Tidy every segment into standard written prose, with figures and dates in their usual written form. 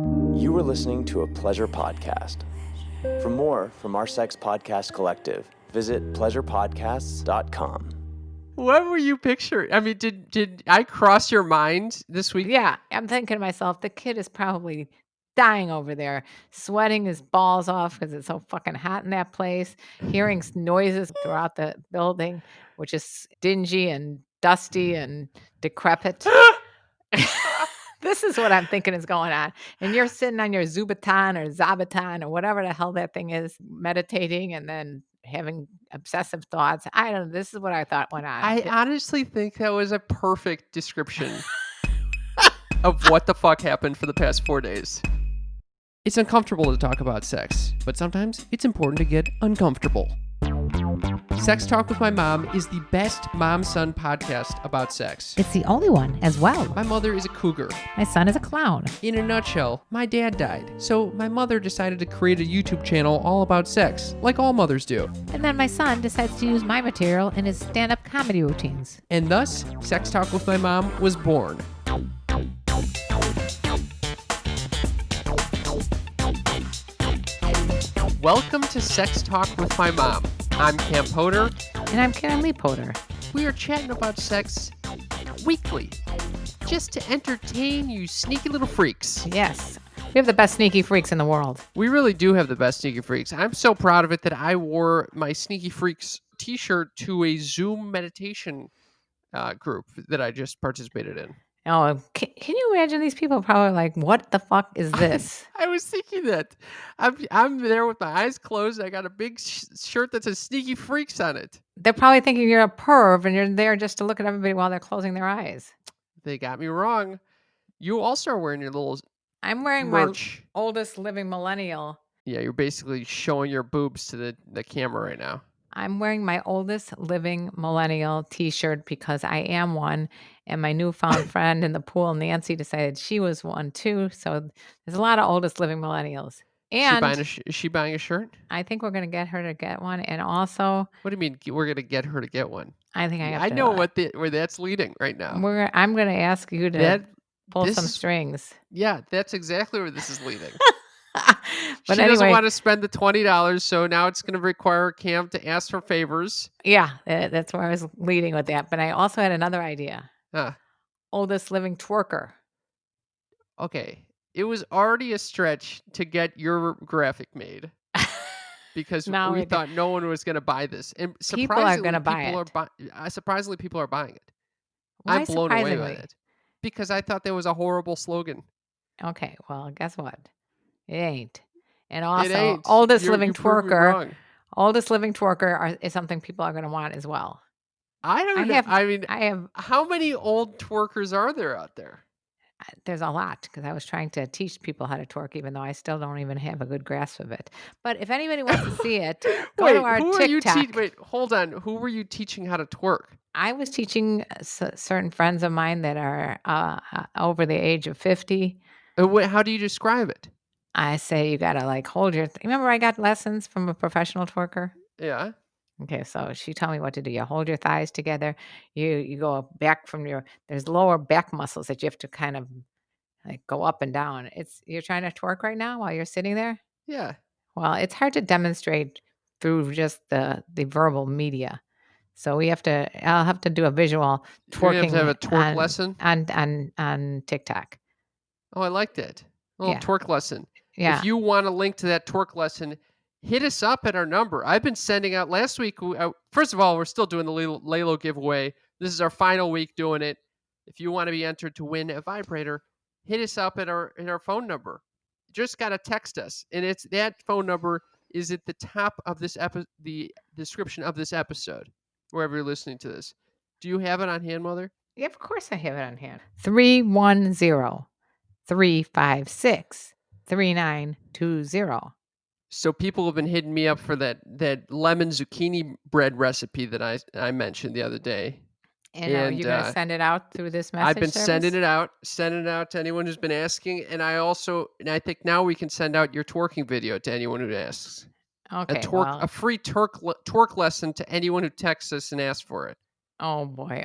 You are listening to a pleasure podcast. For more from our sex podcast collective, visit pleasurepodcasts.com. What were you picturing? I mean, did I cross your mind this week? Yeah, I'm thinking to myself, the kid is probably dying over there, sweating his balls off because it's so fucking hot in that place, hearing noises throughout the building, which is dingy and dusty and decrepit. This is what I'm thinking is going on. And you're sitting on your Zubaton or Zabaton or whatever the hell that thing is, meditating and then having obsessive thoughts. I don't know. This is what I thought went on. I honestly think that was a perfect description of what the fuck happened for the past 4 days. It's uncomfortable to talk about sex, but sometimes it's important to get uncomfortable. Sex Talk with My Mom is the best mom-son podcast about sex. It's the only one as well. My mother is a cougar. My son is a clown. In a nutshell, my dad died, so my mother decided to create a YouTube channel all about sex, like all mothers do. And then my son decides to use my material in his stand-up comedy routines. And thus, Sex Talk with My Mom was born. Welcome to Sex Talk with My Mom. I'm Cam Potter. And I'm Karen Lee Potter. We are chatting about sex weekly, just to entertain you sneaky little freaks. Yes. We have the best sneaky freaks in the world. We really do have the best sneaky freaks. I'm so proud of it that I wore my Sneaky Freaks t-shirt to a Zoom meditation group that I just participated in. Oh, can you imagine these people probably like, what the fuck is this? I was thinking that. I'm there with my eyes closed. I got a big shirt that says Sneaky Freaks on it. They're probably thinking you're a perv and you're there just to look at everybody while they're closing their eyes. They got me wrong. You also are wearing your little I'm wearing merch. my oldest living millennial. Yeah, you're basically showing your boobs to the camera right now. I'm wearing my oldest living millennial t-shirt because I am one. And my newfound friend in the pool, Nancy, decided she was one too. So there's a lot of oldest living millennials. And is she buying a shirt? I think we're going to get her to get one. And also, what do you mean we're going to get her to get one? I think I know where that's leading right now. I'm going to ask you to pull some strings. Yeah, that's exactly where this is leading. But she doesn't want to spend the $20, so now it's going to require Cam to ask for favors. Yeah, that's where I was leading with that. But I also had another idea. Huh. Oldest living twerker. Okay. It was already a stretch to get your graphic made because we thought no one was going to buy this. And people are going to buy it. Surprisingly, people are buying it. Why I'm blown away by it because I thought that was a horrible slogan. Okay, well, guess what? It ain't. And also, oldest living twerker is something people are going to want as well. I don't know. I have. How many old twerkers are there out there? There's a lot because I was trying to teach people how to twerk, even though I still don't even have a good grasp of it. But if anybody wants to see it, go to our TikTok. Wait, hold on. Who were you teaching how to twerk? I was teaching certain friends of mine that are over the age of 50. How do you describe it? I say you got to hold your... Remember I got lessons from a professional twerker? Yeah. Okay, so she told me what to do. You hold your thighs together. You go back from there's lower back muscles that you have to kind of go up and down. You're trying to twerk right now while you're sitting there? Yeah. Well, it's hard to demonstrate through just the verbal media. So I'll have to do a visual twerking. You have to have a twerk lesson? On TikTok. Oh, I like that. A little twerk lesson. Yeah. If you want a link to that twerk lesson, hit us up at our number. I've been sending out last week. First of all, we're still doing the LELO giveaway. This is our final week doing it. If you want to be entered to win a vibrator, hit us up at our phone number. You just got to text us. And that phone number is at the top of this the description of this episode, wherever you're listening to this. Do you have it on hand, Mother? Yeah, of course I have it on hand. 310-356-3920. So people have been hitting me up for that lemon zucchini bread recipe that I mentioned the other day. And are you going to send it out through this message I've been service? sending it out to anyone who's been asking. And I think now we can send out your twerking video to anyone who asks. Okay. A free twerk lesson to anyone who texts us and asks for it. Oh boy.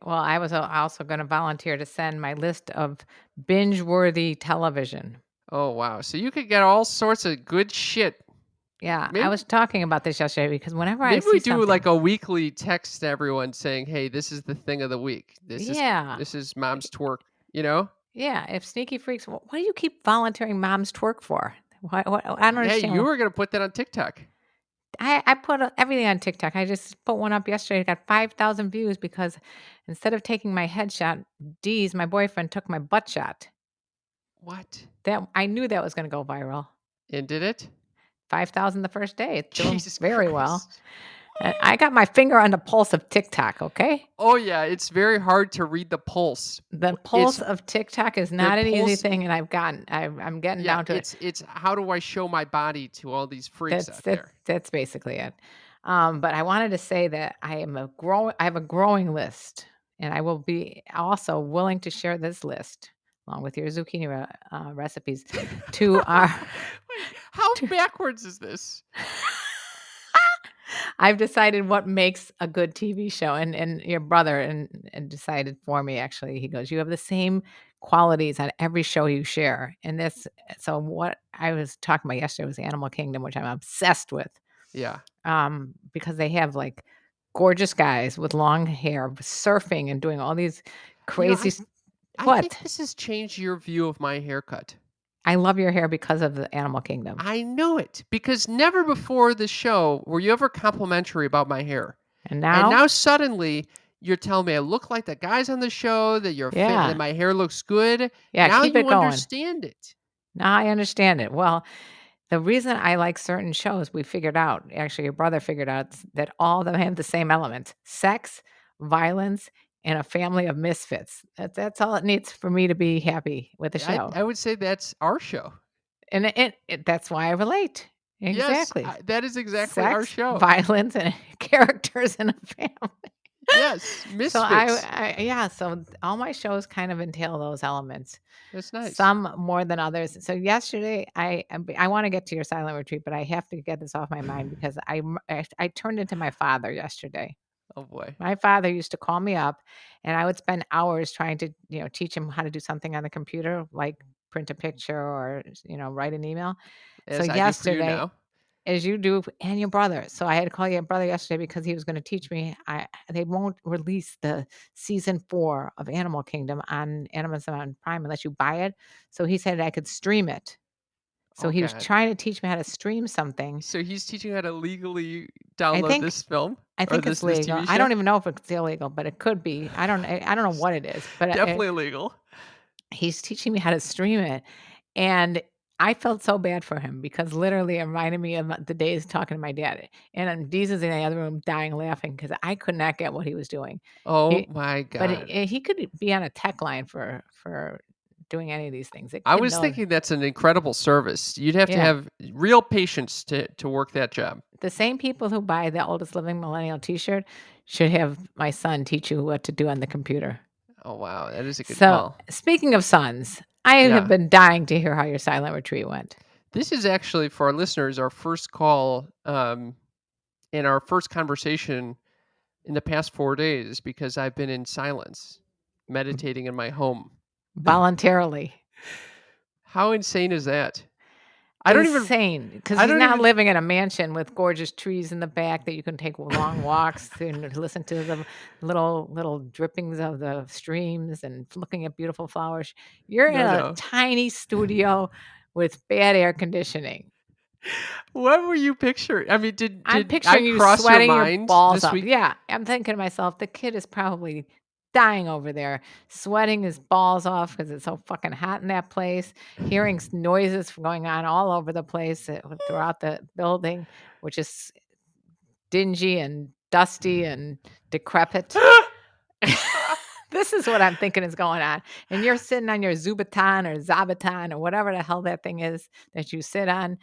Well, I was also going to volunteer to send my list of binge-worthy television. Oh wow. So you could get all sorts of good shit. Yeah, I Maybe was talking about this yesterday because whenever I maybe we see do something, like a weekly text to everyone saying, "Hey, this is the thing of the week. yeah, This is Mom's twerk." You know? yeah. If sneaky freaks, what do you keep volunteering mom's twerk for? Why? What? I don't Hey, understand. you were gonna put that on TikTok. I put everything on TikTok. I just put one up yesterday. It got 5,000 views because instead of taking my headshot, D's my boyfriend took my butt shot. What? That I knew that was going to go viral. And did it? 5,000 the first day. It's doing Jesus very well. Christ. I got my finger on the pulse of TikTok. Okay. Oh yeah, it's very hard to read the pulse. The It's pulse of TikTok is the not an easy pulse. thing, and I'm getting Yeah, down to it. it's how do I show my body to all these freaks That's out that's there? that's basically it. But I wanted to say that I have a growing list, and I will be also willing to share this list along with your zucchini recipes to our. Wait, how To, backwards is this? I've decided what makes a good TV show, and your brother and decided for me. Actually, he goes, "You have the same qualities on every show you share," and this. So what I was talking about yesterday was Animal Kingdom, which I'm obsessed with. Yeah. Because they have like gorgeous guys with long hair surfing and doing all these You know, crazy. I think What? this has changed your view of my haircut. I love your hair because of the Animal Kingdom, I knew it because never before the show were you ever complimentary about my hair. and And now, now suddenly you're telling me I look like the guys on the show, that that yeah, my hair looks good. yeah, Now keep it you going. understand it. Now I understand it. Well, the reason I like certain shows, we figured out. Actually, your brother figured out that all of them have the same elements: sex, violence, and a family of misfits. That's all it needs for me to be happy with the show. I would say that's our show. And that's why I relate. Yes, Exactly. that is exactly our Sex, show. violence, and characters in a family. Yes, So misfits. yeah, so all my shows kind of entail those elements. That's nice. Some more than others. So yesterday, I want to get to your silent retreat, but I have to get this off my mind because I turned into my father yesterday. Oh boy. My father used to call me up, and I would spend hours trying to teach him how to do something on the computer, like print a picture or write an email. So As I do for you yesterday, now. as you do, and your brother. So I had to call your brother yesterday because he was going to teach me. They won't release the season 4 of Animal Kingdom on Amazon Prime unless you buy it. So he said I could stream it. So Oh he was god. trying to teach me how to stream something. So he's teaching you how to legally I download think this film I or think it's this legal. TV I show? don't even know if it's illegal, but it could be. I don't know what it is, but Definitely illegal. he's teaching me how to stream it. And I felt so bad for him because literally it reminded me of the days talking to my dad. And Jesus in the other room dying laughing because I could not get what he was doing. Oh He, my but god. he could be on a tech line for doing any of these things. The I kid was knows. thinking that's an incredible service. You'd have to Yeah. have real patience to work that job. The same people who buy the oldest living millennial t-shirt should have my son teach you what to do on the computer. Oh wow, that is a good So call. speaking of sons, I have Yeah. been dying to hear how your silent retreat went. This is actually for our listeners our first call in our first conversation in the past 4 days because I've been in silence, meditating in my home. Voluntarily. How insane is that? I don't even Insane, because I he's don't now even living in a mansion with gorgeous trees in the back that you can take long walks and listen to the little drippings of the streams and looking at beautiful flowers. You're in a no. tiny studio with bad air conditioning. What were you picturing? I mean, I'm did I picturing you cross your sweating your mind balls this off. week? Yeah, I'm thinking to myself, the kid is probably dying over there, sweating his balls off because it's so fucking hot in that place. Hearing noises going on all over the place throughout the building, which is dingy and dusty and decrepit. This is what I'm thinking is going on. And you're sitting on your Zubaton or Zabaton or whatever the hell that thing is that you sit on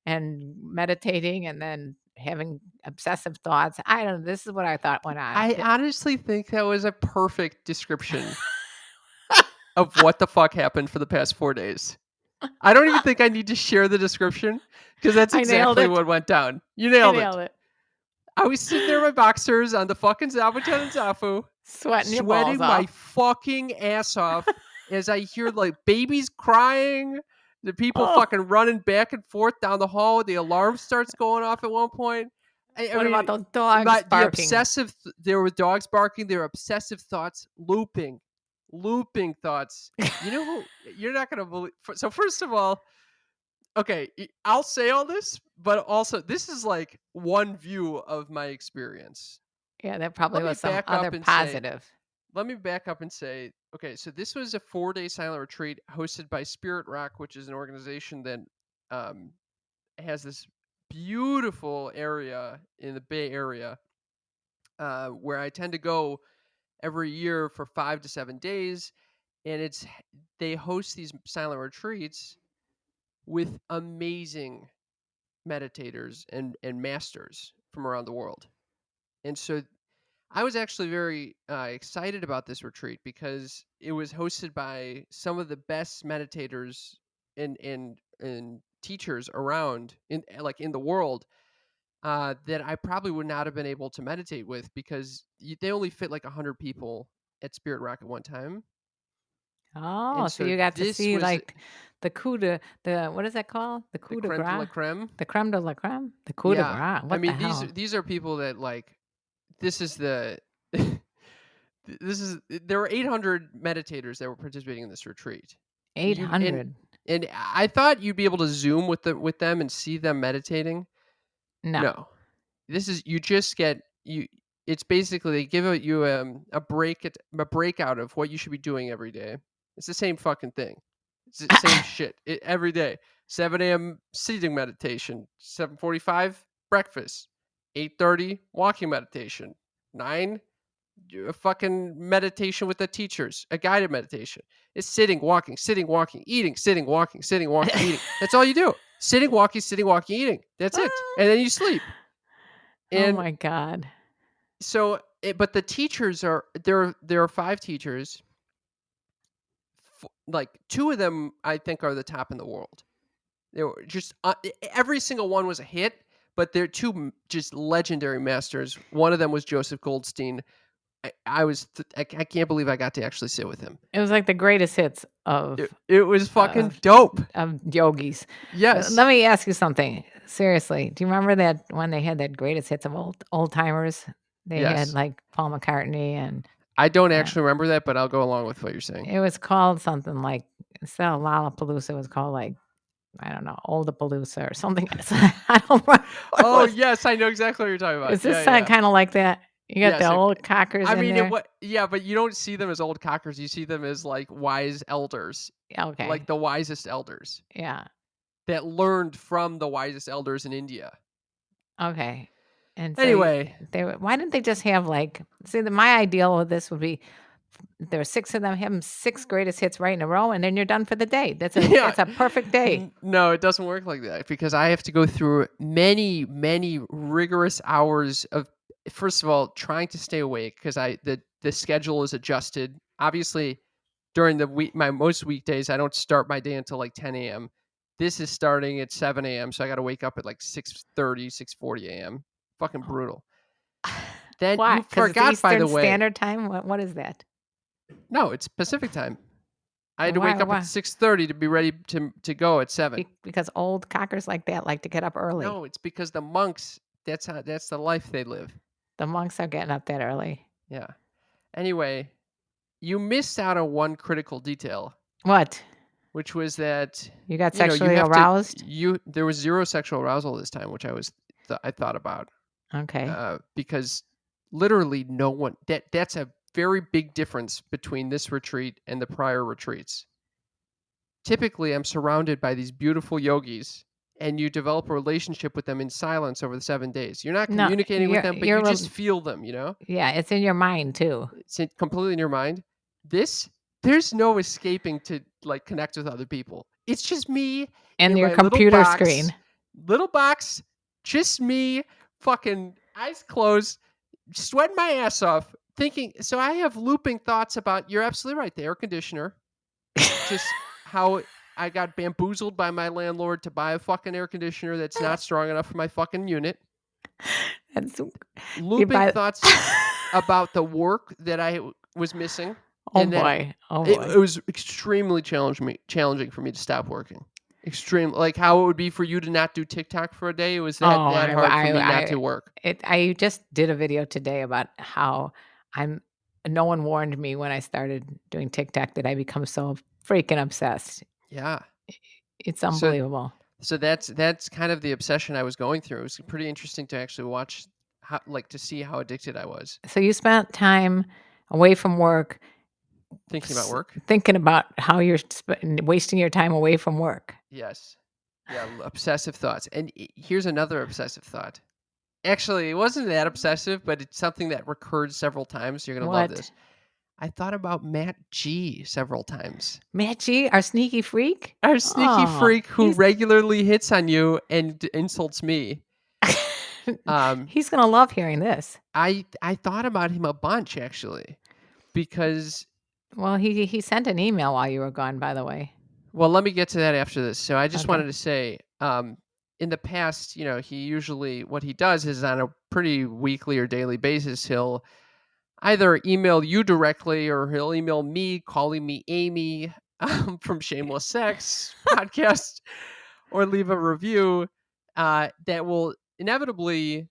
and meditating and then having obsessive thoughts. I don't know. This is what I thought went on. I honestly think that was a perfect description of what the fuck happened for the past 4 days. I don't even think I need to share the description because that's I nailed exactly it. what went down. You I nailed it. nailed it. I was sitting there in my boxers on the fucking Zabuton and Zafu, Sweating your balls sweating my off. fucking ass off as I hear like babies crying The people Oh. fucking running back and forth down the hall. The alarm starts going off at one point. I What mean, about those dogs the barking? obsessive. There were dogs barking. There were obsessive thoughts looping thoughts. You know who? You're not gonna believe. So first of all, okay, I'll say all this, but also this is like one view of my experience. Yeah, that probably Let me was some back other up and say. positive. Let me back up and say, okay, so this was a 4-day silent retreat hosted by Spirit Rock, which is an organization that um, has this beautiful area in the Bay Area where I tend to go every year for 5 to 7 days, and they host these silent retreats with amazing meditators and masters from around the world. And so I was actually very excited about this retreat because it was hosted by some of the best meditators and teachers around in the world that I probably would not have been able to meditate with because they only fit like 100 people at Spirit Rock at one time. Oh, And so so you got to this see was like the coup de the what is that called? The the coup de creme de la grace? creme. The creme de la creme? The coup de Yeah, grace. I What the mean hell? these are people that like this is the there were 800 meditators that were participating in this retreat. You 800. and I thought you'd be able to zoom with them and see them meditating. No. No, this is you just get you. It's basically they give you a breakout of what you should be doing every day. It's the same fucking thing. It's the same shit every day. 7 a.m. seating meditation. 7:45 breakfast. 8:30 walking meditation. 9 a fucking meditation with the teachers, a guided meditation. It's sitting, walking, eating, sitting, walking, eating. That's all you do. Sitting, walking, eating. That's it. And then you sleep. Oh And my God. so, but the teachers are there are 5 teachers. Like 2 of them, I think, are the top in the world. They were just every single one was a hit, but they're 2 just legendary masters. One of them was Joseph Goldstein. I can't believe I got to actually sit with him. It was like the greatest hits of It was fucking dope. yogis. Yes. Let me ask you something. Seriously, do you remember that when they had that greatest hits of old timers? They had Yes. like Paul McCartney and I don't actually remember that, but I'll go along with what you're saying. it was called something like instead of Lollapalooza, it was called like I don't know, Oldapalooza or something. I don't remember. Oh yes, I know exactly what you're talking about. Is this Yeah. kind of like that? You got Yes, the old cockers I in mean, there. yeah, but you don't see them as old cockers. You see them as like wise elders, Okay. like the wisest elders Yeah. that learned from the wisest elders in India. Okay. And so Anyway, why didn't they just have like my ideal of this would be there are 6 of them, have them 6 greatest hits right in a row, and then you're done for the day. That's a perfect day. No, it doesn't work like that because I have to go through many, many rigorous hours of, first of all, trying to stay awake because the schedule is adjusted. Obviously, during the week, most weekdays, I don't start my day until like 10 a.m. This is starting at 7 a.m., so I got to wake up at like 6:30, 6:40 a.m. Fucking brutal. Then Why? you 'Cause it's forgot, by the Eastern way. Standard Time? What is that? No, it's Pacific time. I had to Why- wake up why? at 6:30 to be ready to go at 7. Because old cockers like that like to get up early. No, it's because the monks, that's the life they live. The monks are getting up that early. Yeah. Anyway, you missed out on one critical detail, What? which was that You got you sexually have aroused? there was 0 sexual arousal this time, which I thought about Okay. because literally no one that's a very big difference between this retreat and the prior retreats. Typically, I'm surrounded by these beautiful yogis, and you develop a relationship with them in silence over the 7 days. You're not No, communicating with them, but you just feel them, yeah, it's in your mind too. It's completely in your mind. There's no escaping to like connect with other people. It's just me And in your my little computer box, screen. just me, fucking eyes closed, sweating my ass off, thinking. So I have looping thoughts about. You're absolutely right. The air conditioner, just how I got bamboozled by my landlord to buy a fucking air conditioner that's not strong enough for my fucking unit. That's Looping thoughts about the work that I was missing. Oh and boy. Oh it boy. was extremely challenging for me to stop working. Extreme, like how it would be for you to not do TikTok for a day. It was Oh, that hard for me not to work. I just did a video today about how no one warned me when I started doing TikTok that I become so freaking obsessed. Yeah. It's So unbelievable. so that's kind of the obsession I was going through. It was pretty interesting to actually watch how, like, to see how addicted I was. So you spent time away from work Thinking about work? thinking about how you're wasting your time away from work. Yes. Yeah, obsessive thoughts. And here's another obsessive thought. Actually, it wasn't that obsessive, but it's something that recurred several times. You're going to love What? this. I thought about Matt G several times. Matt G, our sneaky freak? Our sneaky Oh, freak who regularly hits on you and insults me. he's going to love hearing this. I thought about him a bunch, actually, because... Well, he sent an email while you were gone, by the way. Well, let me get to that after this. So I just Okay. wanted to say, in the past, he usually, what he does is on a pretty weekly or daily basis, he'll either email you directly or he'll email me, calling me Amy from Shameless Sex podcast, or leave a review that will inevitably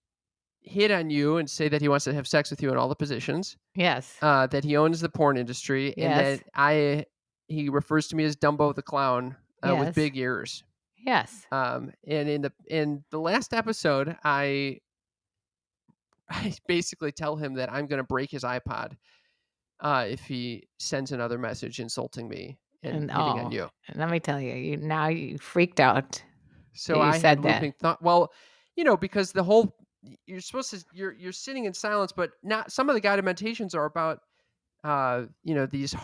hit on you and say that he wants to have sex with you in all the positions, Yes. that he owns the porn industry, and Yes. that he refers to me as Dumbo the Clown with Yes. big ears. Yes. And in the last episode, I basically tell him that I'm going to break his iPod if he sends another message insulting me and hitting on you. Let me tell you, now you freaked out. So You I had said that. looping thought. Well, because the whole you're supposed to you're sitting in silence, but not some of the guided meditations are about these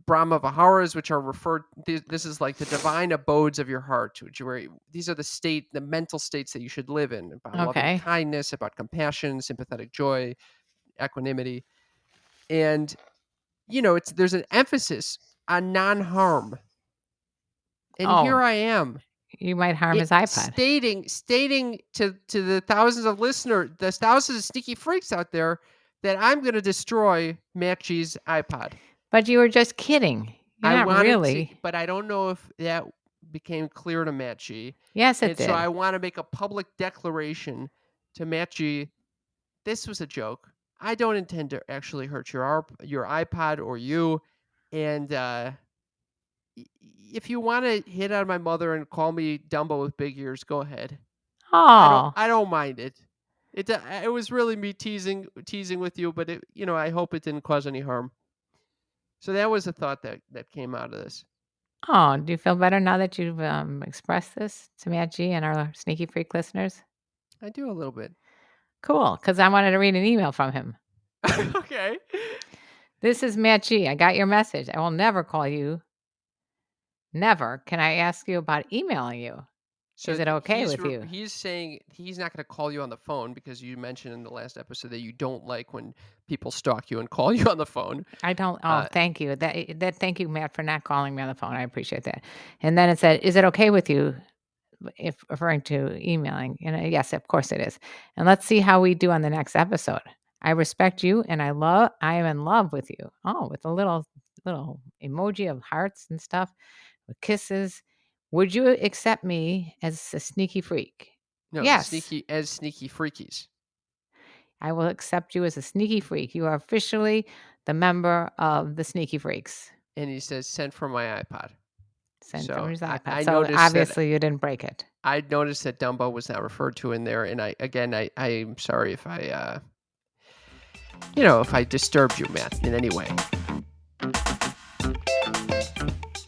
Brahma Viharas, which are referred. This is like the divine abodes of your heart, these are the mental states that you should live in, about loving Okay. kindness, about compassion, sympathetic joy, equanimity, and there's an emphasis on non-harm. And here I am. You might harm his iPod. Stating to the thousands of listeners, the thousands of sneaky freaks out there, that I'm going to destroy Matt G's iPod. But you were just kidding. You're not really. But I don't know if that became clear to Matt G. Yes, it did. So I want to make a public declaration to Matt G. This was a joke. I don't intend to actually hurt your iPod or you. And if you want to hit on my mother and call me Dumbo with big ears, go ahead. Oh. I don't mind it. It was really me teasing with you, but I hope it didn't cause any harm. So that was a thought that came out of this. Oh, do you feel better now that you've expressed this to Matt G and our sneaky freak listeners? I do a little bit. Cool, because I wanted to read an email from him. Okay. This is Matt G. I got your message. I will never call you. Never. Can I ask you about emailing you? So is it okay with you? He's saying he's not going to call you on the phone because you mentioned in the last episode that you don't like when people stalk you and call you on the phone. I don't. Oh, thank you. Thank you, Matt, for not calling me on the phone. I appreciate that. And then it said, "Is it okay with you?" If referring to emailing, and yes, of course it is. And let's see how we do on the next episode. I respect you, and I am in love with you. Oh, with a little emoji of hearts and stuff, with kisses. Would you accept me as a sneaky freak? No, yes. Sneaky freakies. I will accept you as a sneaky freak. You are officially the member of the sneaky freaks. And he says, sent from my iPod. Sent from his iPod. I so obviously you didn't break it. I noticed that Dumbo was not referred to in there. And I'm sorry if I, if I disturbed you, Matt, in any way.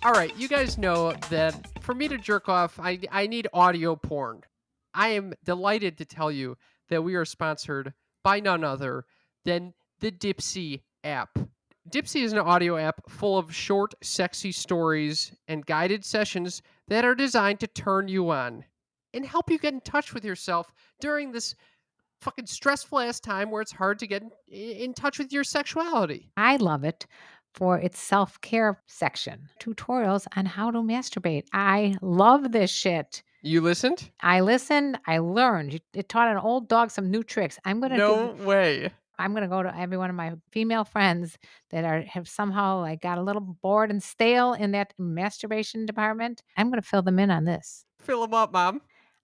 All right, you guys know that for me to jerk off, I need audio porn. I am delighted to tell you that we are sponsored by none other than the Dipsea app. Dipsea is an audio app full of short, sexy stories and guided sessions that are designed to turn you on and help you get in touch with yourself during this fucking stressful ass time where it's hard to get in touch with your sexuality. I love it for its self-care section. Tutorials on how to masturbate. I love this shit. You listened? I listened. I learned. It taught an old dog some new tricks. No way. I'm going to go to every one of my female friends that have somehow like got a little bored and stale in that masturbation department. I'm going to fill them in on this. Fill them up, Mom.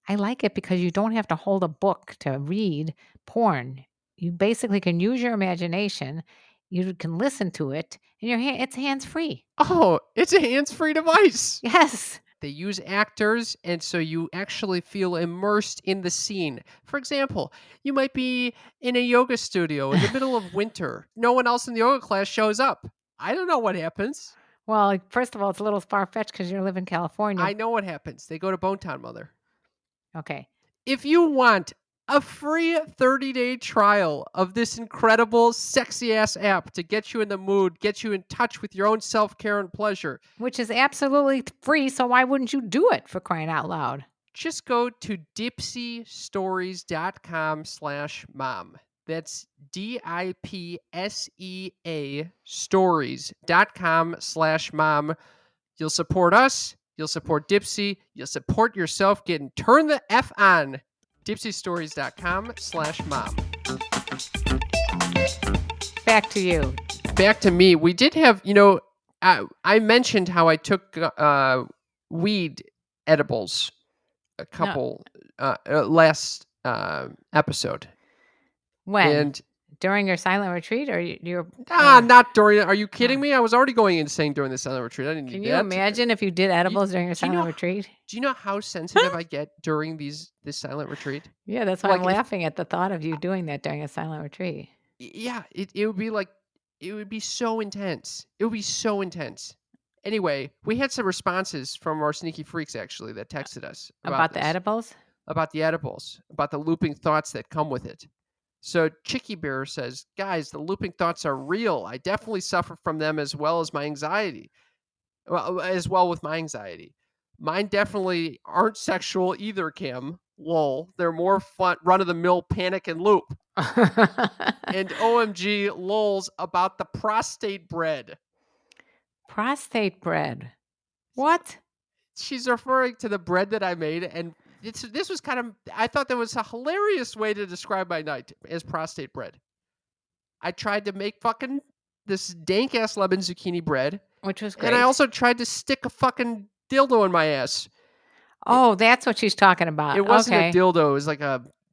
I like it because you don't have to hold a book to read porn. You basically can use your imagination. You can listen to it, and it's hands free. Oh, it's a hands-free device. Yes. They use actors, and so you actually feel immersed in the scene. For example, you might be in a yoga studio in the middle of winter. No one else in the yoga class shows up. I don't know what happens. Well, first of all, it's a little far fetched because you live in California. I know what happens. They go to Bone Town, Mother. Okay. If you want a free 30-day trial of this incredible sexy ass app to get you in the mood, get you in touch with your own self-care and pleasure, Which is absolutely free, so why wouldn't you do it, for crying out loud? just go to dipseastories.com/mom. That's DIPSEA stories.com/mom. You'll support us. You'll support Dipsea. You'll support yourself getting turn the F on. Dipseastories.com/mom. Back to you. Back to me. We did have, I mentioned how I took weed edibles a couple last episode. When? And During your silent retreat, or you're? not during. Are you kidding me? I was already going insane during the silent retreat. I didn't Can need you that. imagine if you did edibles during your do you know- silent retreat? Do you know how sensitive I get during this silent retreat? Yeah, that's why Like I'm if- laughing at the thought of you doing that during a silent retreat. Yeah, it would be like, it would be so intense. It would be so intense. Anyway, we had some responses from our sneaky freaks actually that texted us About the this. edibles? About the edibles, about the looping thoughts that come with it. So Chicky Bear says, guys, the looping thoughts are real. I definitely suffer from them as well as my anxiety. Well, as well with my anxiety. Mine definitely aren't sexual either, Kim. Lol. They're more fun, run-of-the-mill panic and loop. And OMG lols about the prostate bread. Prostate bread. What? She's referring to the bread that I made, and this was kind of, I thought that was a hilarious way to describe my night as prostate bread. I tried to make fucking this dank ass lemon zucchini bread, Which was great. and I also tried to stick a fucking dildo in my ass. Oh, that's what she's talking about. It wasn't Okay. a dildo. It was like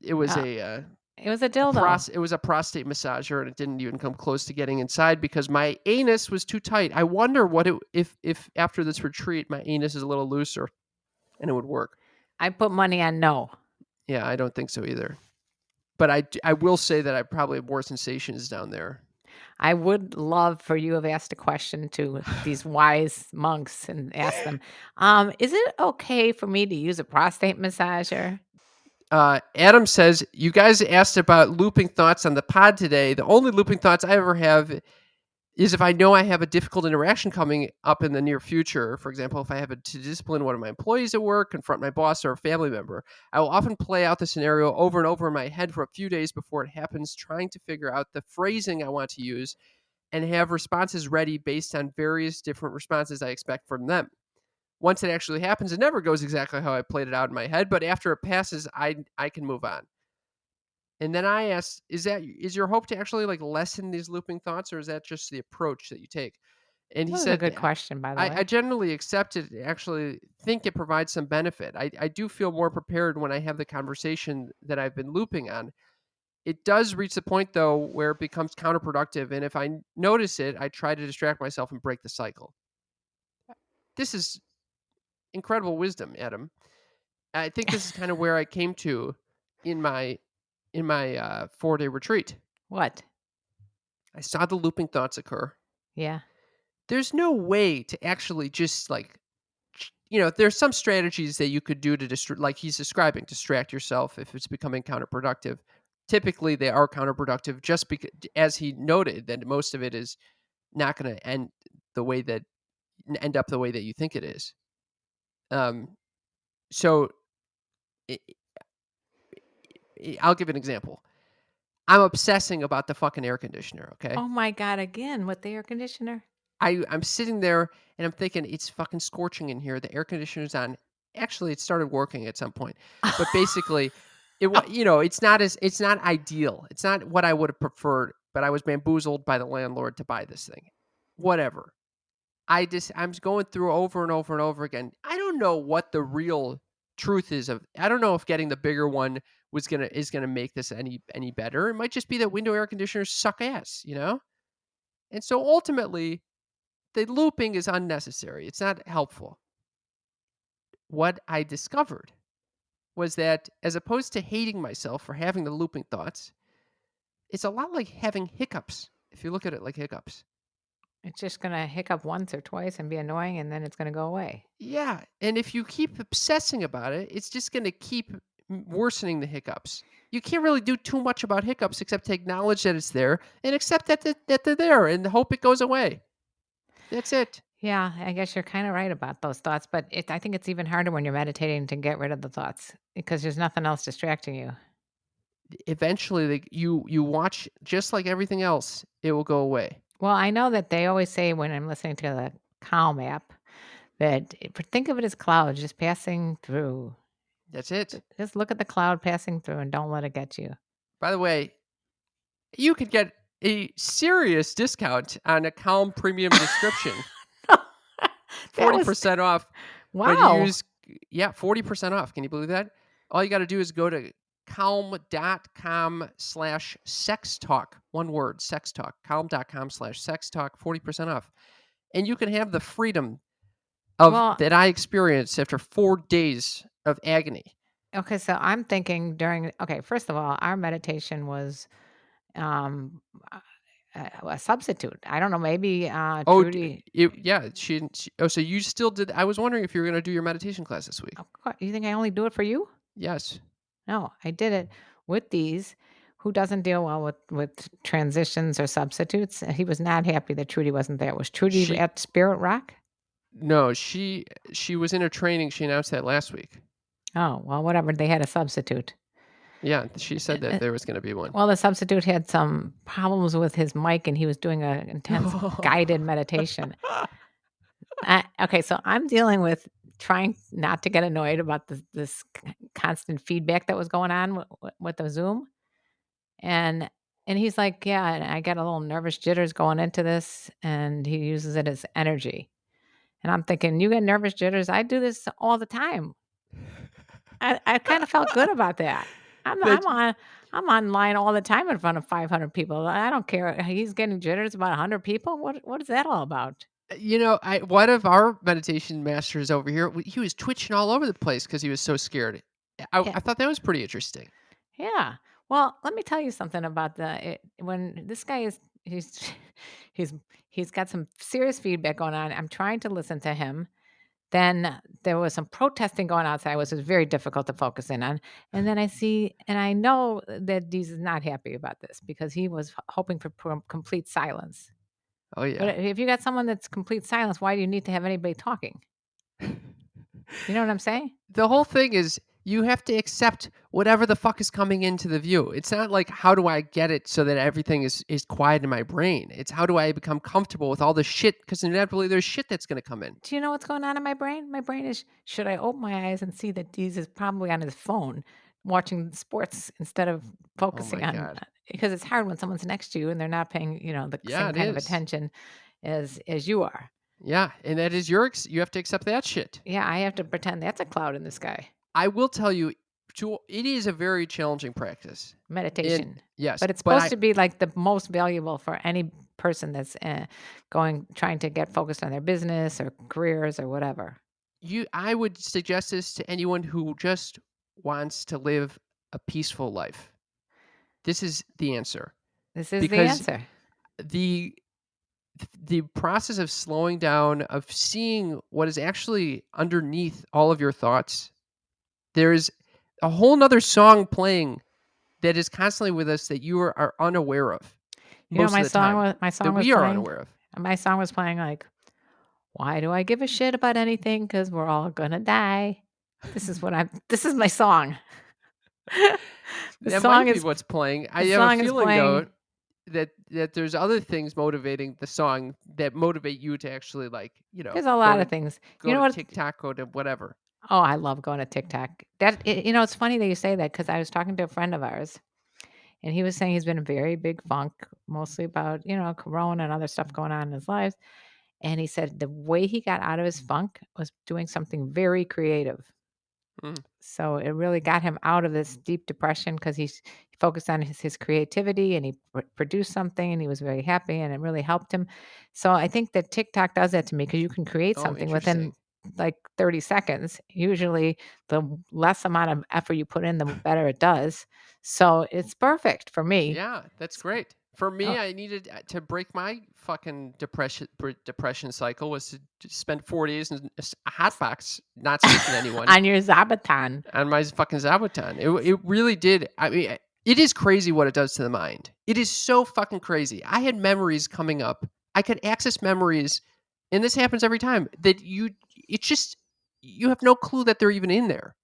it was It was a dildo. it was a prostate massager, and it didn't even come close to getting inside because my anus was too tight. I wonder what if after this retreat my anus is a little looser, and it would work. I put money on no. Yeah, I don't think so either. But I will say that I probably have more sensations down there. I would love for you to have asked a question to these wise monks and ask them, is it okay for me to use a prostate massager? Adam says, you guys asked about looping thoughts on the pod today. The only looping thoughts I ever have is if I know I have a difficult interaction coming up in the near future. For example, if I have to discipline one of my employees at work, confront my boss, or a family member, I will often play out the scenario over and over in my head for a few days before it happens, trying to figure out the phrasing I want to use and have responses ready based on various different responses I expect from them. Once it actually happens, it never goes exactly how I played it out in my head, but after it passes, I can move on. And then I asked, is your hope to actually like lessen these looping thoughts, or is that just the approach that you take? And he That was said, a good question, by the way. I generally accept it, actually think it provides some benefit. I do feel more prepared when I have the conversation that I've been looping on. It does reach the point, though, where it becomes counterproductive. And if I notice it, I try to distract myself and break the cycle. This is incredible wisdom, Adam. I think this is kind of where I came to in my 4-day retreat. What? I saw the looping thoughts occur. Yeah. There's no way to actually just like, there's some strategies that you could do to like he's describing, distract yourself if it's becoming counterproductive. Typically, they are counterproductive just because, as he noted, that most of it is not going to end up the way that you think it is. So I'll give an example. I'm obsessing about the fucking air conditioner, okay? Oh my God, again with the air conditioner? I'm sitting there and I'm thinking, it's fucking scorching in here. The air conditioner's on. Actually, it started working at some point. But basically, it's not ideal. It's not what I would have preferred, but I was bamboozled by the landlord to buy this thing. Whatever. I'm just going through over and over and over again. I don't know what the real truth is of. I don't know if getting the bigger one is gonna make this any better. It might just be that window air conditioners suck ass, And so ultimately, the looping is unnecessary. It's not helpful. What I discovered was that as opposed to hating myself for having the looping thoughts, it's a lot like having hiccups. If you look at it like hiccups. It's just gonna hiccup once or twice and be annoying, and then it's gonna go away. Yeah, and if you keep obsessing about it, it's just going to keep worsening the hiccups. You can't really do too much about hiccups except to acknowledge that it's there and accept that they're there and hope it goes away. That's it. Yeah, I guess you're kind of right about those thoughts, but I think it's even harder when you're meditating to get rid of the thoughts because there's nothing else distracting you. Eventually, you watch just like everything else, it will go away. Well, I know that they always say when I'm listening to the Calm app that think of it as clouds just passing through. That's it. Just look at the cloud passing through and don't let it get you. By the way, you could get a serious discount on a Calm premium description. That was 40% off. But wow. use 40% off. Can you believe that? All you got to do is go to calm.com/sex talk. One word, sex talk. Calm.com/sex talk, 40% off. And you can have the freedom that I experienced after 4 days of agony. Okay, so I'm thinking first of all, our meditation was um a substitute. I don't know, maybe Trudy. So you still did. I was wondering if you were going to do your meditation class this week. Of course, you think I only do it for you? Yes. No, I did it with these. Who doesn't deal well with transitions or substitutes? He was not happy that Trudy wasn't there. Was Trudy at Spirit Rock? No, she was in her training. She announced that last week. Oh, well, whatever. They had a substitute. Yeah, she said that there was going to be one. Well, the substitute had some problems with his mic, and he was doing an intense guided meditation. Okay, so I'm dealing with trying not to get annoyed about this constant feedback that was going on with the Zoom, and he's like, yeah, and I got a little nervous jitters going into this, and he uses it as energy, and I'm thinking, you get nervous jitters? I do this all the time. I kind of felt good about that. I'm online all the time in front of 500 people. I don't care. He's getting jitters about 100 people. What is that all about? One of our meditation masters over here, he was twitching all over the place because he was so scared. I thought that was pretty interesting. Yeah. Well, let me tell you something about when this guy he's got some serious feedback going on. I'm trying to listen to him. Then there was some protesting going outside, which was very difficult to focus in on. And then I know that Deez is not happy about this because he was hoping for complete silence. Oh, yeah. But if you got someone that's complete silence, why do you need to have anybody talking? You know what I'm saying? The whole thing is you have to accept whatever the fuck is coming into the view. It's not like, how do I get it so that everything is quiet in my brain? It's how do I become comfortable with all the shit? Because inevitably there's shit that's going to come in. Do you know what's going on in my brain? My brain is, should I open my eyes and see that Deez is probably on his phone watching sports instead of focusing on, because it's hard when someone's next to you and they're not paying, the same kind of attention as you are. Yeah, and that is you have to accept that shit. Yeah, I have to pretend that's a cloud in the sky. I will tell you, it is a very challenging practice. Meditation. Yes. But it's supposed to be like the most valuable for any person that's trying to get focused on their business or careers or whatever. I would suggest this to anyone who just wants to live a peaceful life. This is the answer. This is the answer. The process of slowing down, of seeing what is actually underneath all of your thoughts, there's a whole nother song playing that is constantly with us that you are unaware of. My song was unaware of. My song was playing like, why do I give a shit about anything? Because we're all gonna die. This is my song. That might be what's playing. I have a feeling though that there's other things motivating the song that motivate you to actually There's a lot of things. Go to TikTok, go to whatever. Oh, I love going to TikTok. It's funny that you say that because I was talking to a friend of ours, and he was saying he's been in a very big funk, mostly about Corona and other stuff going on in his life. And he said the way he got out of his funk was doing something very creative. Mm. So it really got him out of this deep depression because he focused on his creativity, and he produced something, and he was very happy, and it really helped him. So I think that TikTok does that to me because you can create Oh, something within interesting. like 30 seconds. Usually the less amount of effort you put in, the better it does. So it's perfect for me. Yeah, that's great. For me, Oh, I needed to break my fucking depression cycle was to spend 4 days in a hot box, not speaking to anyone, on your Zabuton. on my fucking Zabuton. It really did. I mean, it is crazy what it does to the mind. It is so fucking crazy. I had memories coming up. I could access memories, and this happens every time that it's just you have no clue that they're even in there.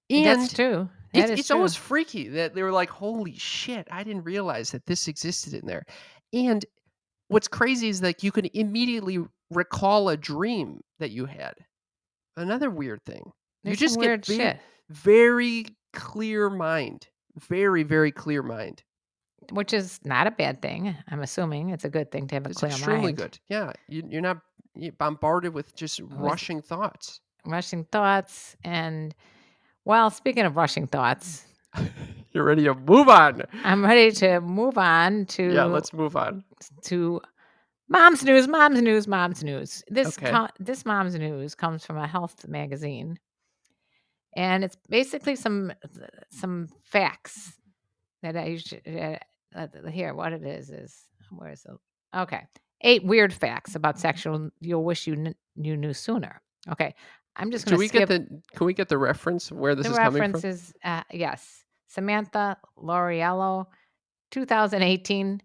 That's And true. That is it's true. almost freaky that they were like, "Holy shit, I didn't realize that this existed in there." And what's crazy is like you can immediately recall a dream that you had. Another weird thing. You There's some just get weird shit, very clear mind. Very, very clear mind. which is not a bad thing. I'm assuming it's a good thing to have a It's clear extremely mind. good. Yeah, you're not bombarded with just Was rushing thoughts. rushing thoughts. And well, speaking of rushing thoughts, You're ready to move on. I'm ready to move on Yeah, to let's move on. mom's news. Mom's news. Mom's news. Okay. This mom's news comes from a health magazine, and it's basically some facts that I should here. What it is where's the okay 8 weird facts about sexual you'll wish you knew sooner. Okay, I'm just going to skip Can we get the reference of where this the is coming from? references. Yes, Samantha Lauriello, 2018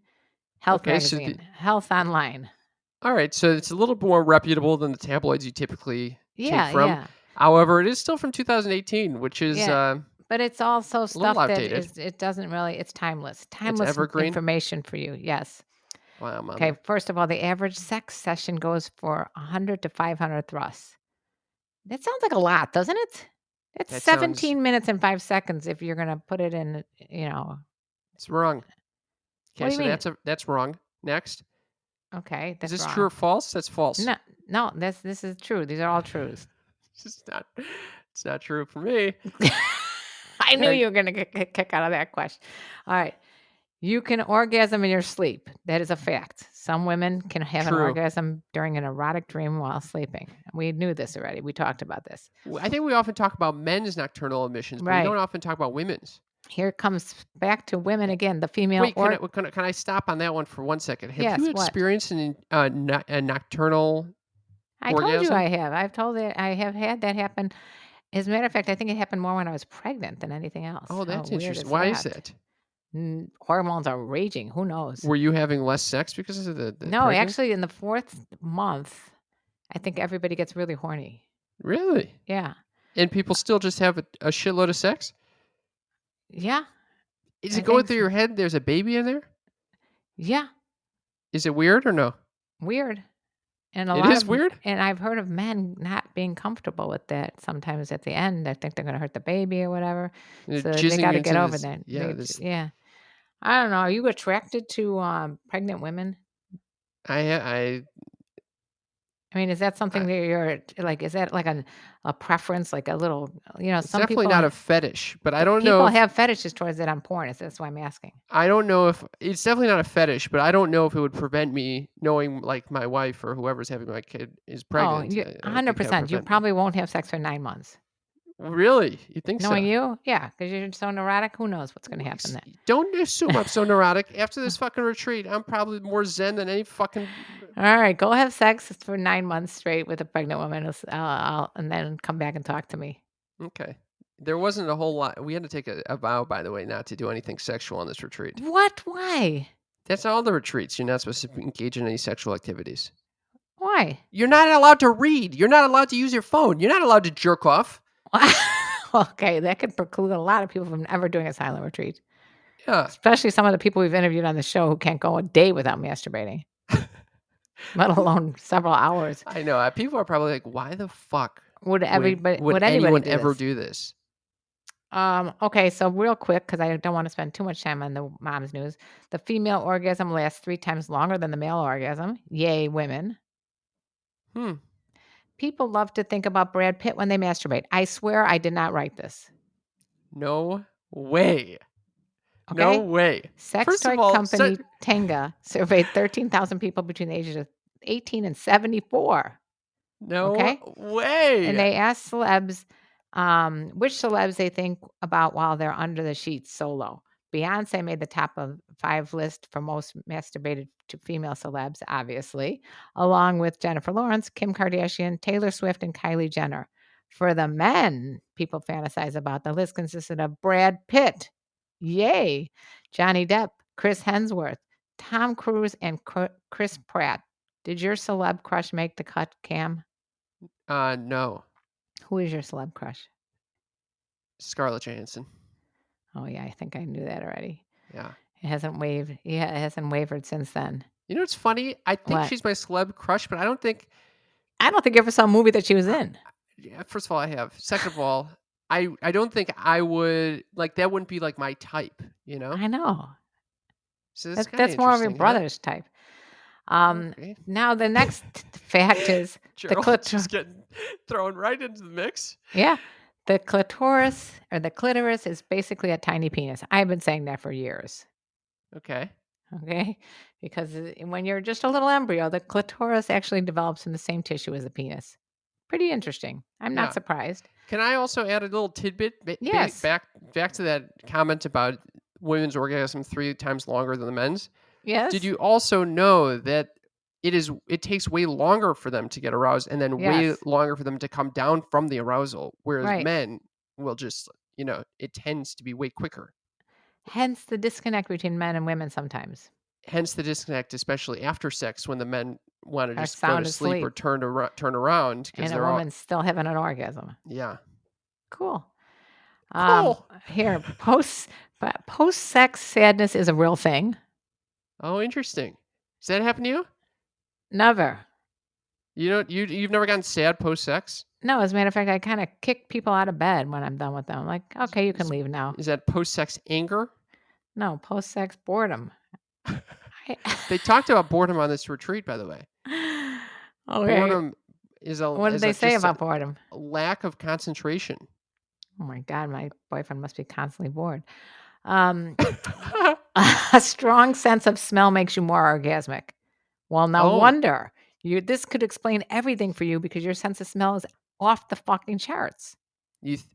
Health Okay, so Magazine, Health Online. all right, so it's a little more reputable than the tabloids you typically take Yeah, from. yeah, However, it is still from 2018, which is yeah. But it's also a little stuff that outdated. it doesn't really, it's It's timeless evergreen. information for you. Yes. Wow, Okay, mommy. first of all, the average sex session goes for 100 to 500 thrusts. That sounds like a lot, doesn't it? It's That sounds 17 minutes and 5 seconds if you're going to put it in, it's wrong. what Okay, do you so mean? that's wrong. Next. Okay, Is that's this true wrong. or false? That's false. No, no, this is true. These are all truths. It's not true for me. I knew Okay. you were going to get a kick out of that question. All right. You can orgasm in your sleep. That is a fact. Some women can have an True. orgasm during an erotic dream while sleeping. We knew this already. We talked about this. I think we often talk about men's nocturnal emissions, but we don't Right. often talk about women's. Here it comes back to women again. The female Wait, can I stop on that one for 1 second? Have Yes, you what? experienced a nocturnal I told you orgasm? I have. I've told it. I have had that happen. As a matter of fact, I think it happened more when I was pregnant than anything else. Oh, How that's weird interesting. is Why is that? that? Hormones are raging. Who knows? Were you having less sex because of the No, pregnancy? actually, in the 4th month, I think everybody gets really horny. Really? Yeah. And people still just have a shitload of sex? Yeah. Is I it going think through so. your head there's a baby in there? Yeah. Is it weird or no? Weird. And It is weird? and I've heard of men not being comfortable with that. Sometimes at the end, I think they're going to hurt the baby or whatever. They're So they jizzing got to into get over this. that. Yeah, this. Yeah. I don't know. Are you attracted to pregnant women? I I mean, is that something that you're like? Is that like a preference, like a little? it's Some definitely people not a fetish, but I don't know people if have fetishes towards it on porn. That's why I'm asking. I don't know if it's definitely not a fetish, but I don't know if it would prevent me knowing like my wife or whoever's having my kid is Oh, pregnant. I don't think that would 100%. You prevent me. probably won't have sex for 9 months. Really? You think Knowing so? you, yeah, because you're so neurotic. Who knows what's going to happen then? Don't assume I'm so neurotic. After this fucking retreat, I'm probably more zen than any fucking. All right, go have sex for 9 months straight with a pregnant woman, and then come back and talk to me. Okay. There wasn't a whole lot. We had to take a vow, by the way, not to do anything sexual on this retreat. What? Why? That's all the retreats. You're not supposed to engage in any sexual activities. Why? You're not allowed to read. You're not allowed to use your phone. You're not allowed to jerk off. Okay, that could preclude a lot of people from ever doing a silent retreat, Yeah. especially some of the people we've interviewed on the show who can't go a day without masturbating, let alone several hours. I know. People are probably like, why the fuck Would everybody? Would Would anybody anyone do ever this? do this? Okay, so real quick, because I don't want to spend too much time on the mom's news. The female orgasm lasts 3 times longer than the male orgasm. Yay, women. Hmm. People love to think about Brad Pitt when they masturbate. I swear I did not write this. No way. No Okay? way. Sex First toy of all, company Tenga surveyed 13,000 people between the ages of 18 and 74. no Okay? And way. they asked celebs which celebs they think about while they're under the sheets solo. Beyonce made the top of 5 list for most masturbated to female celebs, obviously, along with Jennifer Lawrence, Kim Kardashian, Taylor Swift, and Kylie Jenner. For the men, people fantasize about, the list consisted of Brad Pitt, yay, Johnny Depp, Chris Hemsworth, Tom Cruise, and Chris Pratt. Did your celeb crush make the cut, Cam? No. Who is your celeb crush? Scarlett Johansson. Oh yeah, I think I knew that already. Yeah. It hasn't waved. Yeah, it hasn't wavered since then. You know what's funny? I think What? she's my celeb crush, but I don't think. I don't think you ever saw a movie that she was in. Yeah, first of all, I have. Second of all, I don't think I would like that. Wouldn't be like my type, you know. I know. So that's kind of That's more of your interesting, huh? brother's type. Okay. Now the next fact is the Gerald just clitoris. getting thrown right into the mix. Yeah, the clitoris or the clitoris is basically a tiny penis. I've been saying that for years. Okay. Okay, because when you're just a little embryo, the clitoris actually develops in the same tissue as the penis. Pretty interesting. I'm Yeah. not surprised. Can I also add a little tidbit Yes. back to that comment about women's orgasm 3 times longer than the men's? Yes. Did you also know that it takes way longer for them to get aroused and then way Yes. longer for them to come down from the arousal, whereas Right. men will just, it tends to be way quicker. Hence the disconnect between men and women sometimes. Hence the disconnect, especially after sex, when the men want to Are just go sound to sleep or turn around because and a they're all woman's still having an orgasm. yeah. Cool. Cool. Here, post-sex sadness is a real thing. Oh, interesting. Does that happen to you? Never. You've never gotten sad post sex? No, as a matter of fact, I kind of kick people out of bed when I'm done with them. Like, okay, you can leave now. Is that post sex anger? No, post-sex boredom. They talked about boredom on this retreat, by the way. Okay. Boredom is a What did they say about boredom? a lack of concentration. Oh my God, my boyfriend must be constantly bored. A strong sense of smell makes you more orgasmic. Well, no wonder. This could explain everything for you because your sense of smell is off the fucking charts.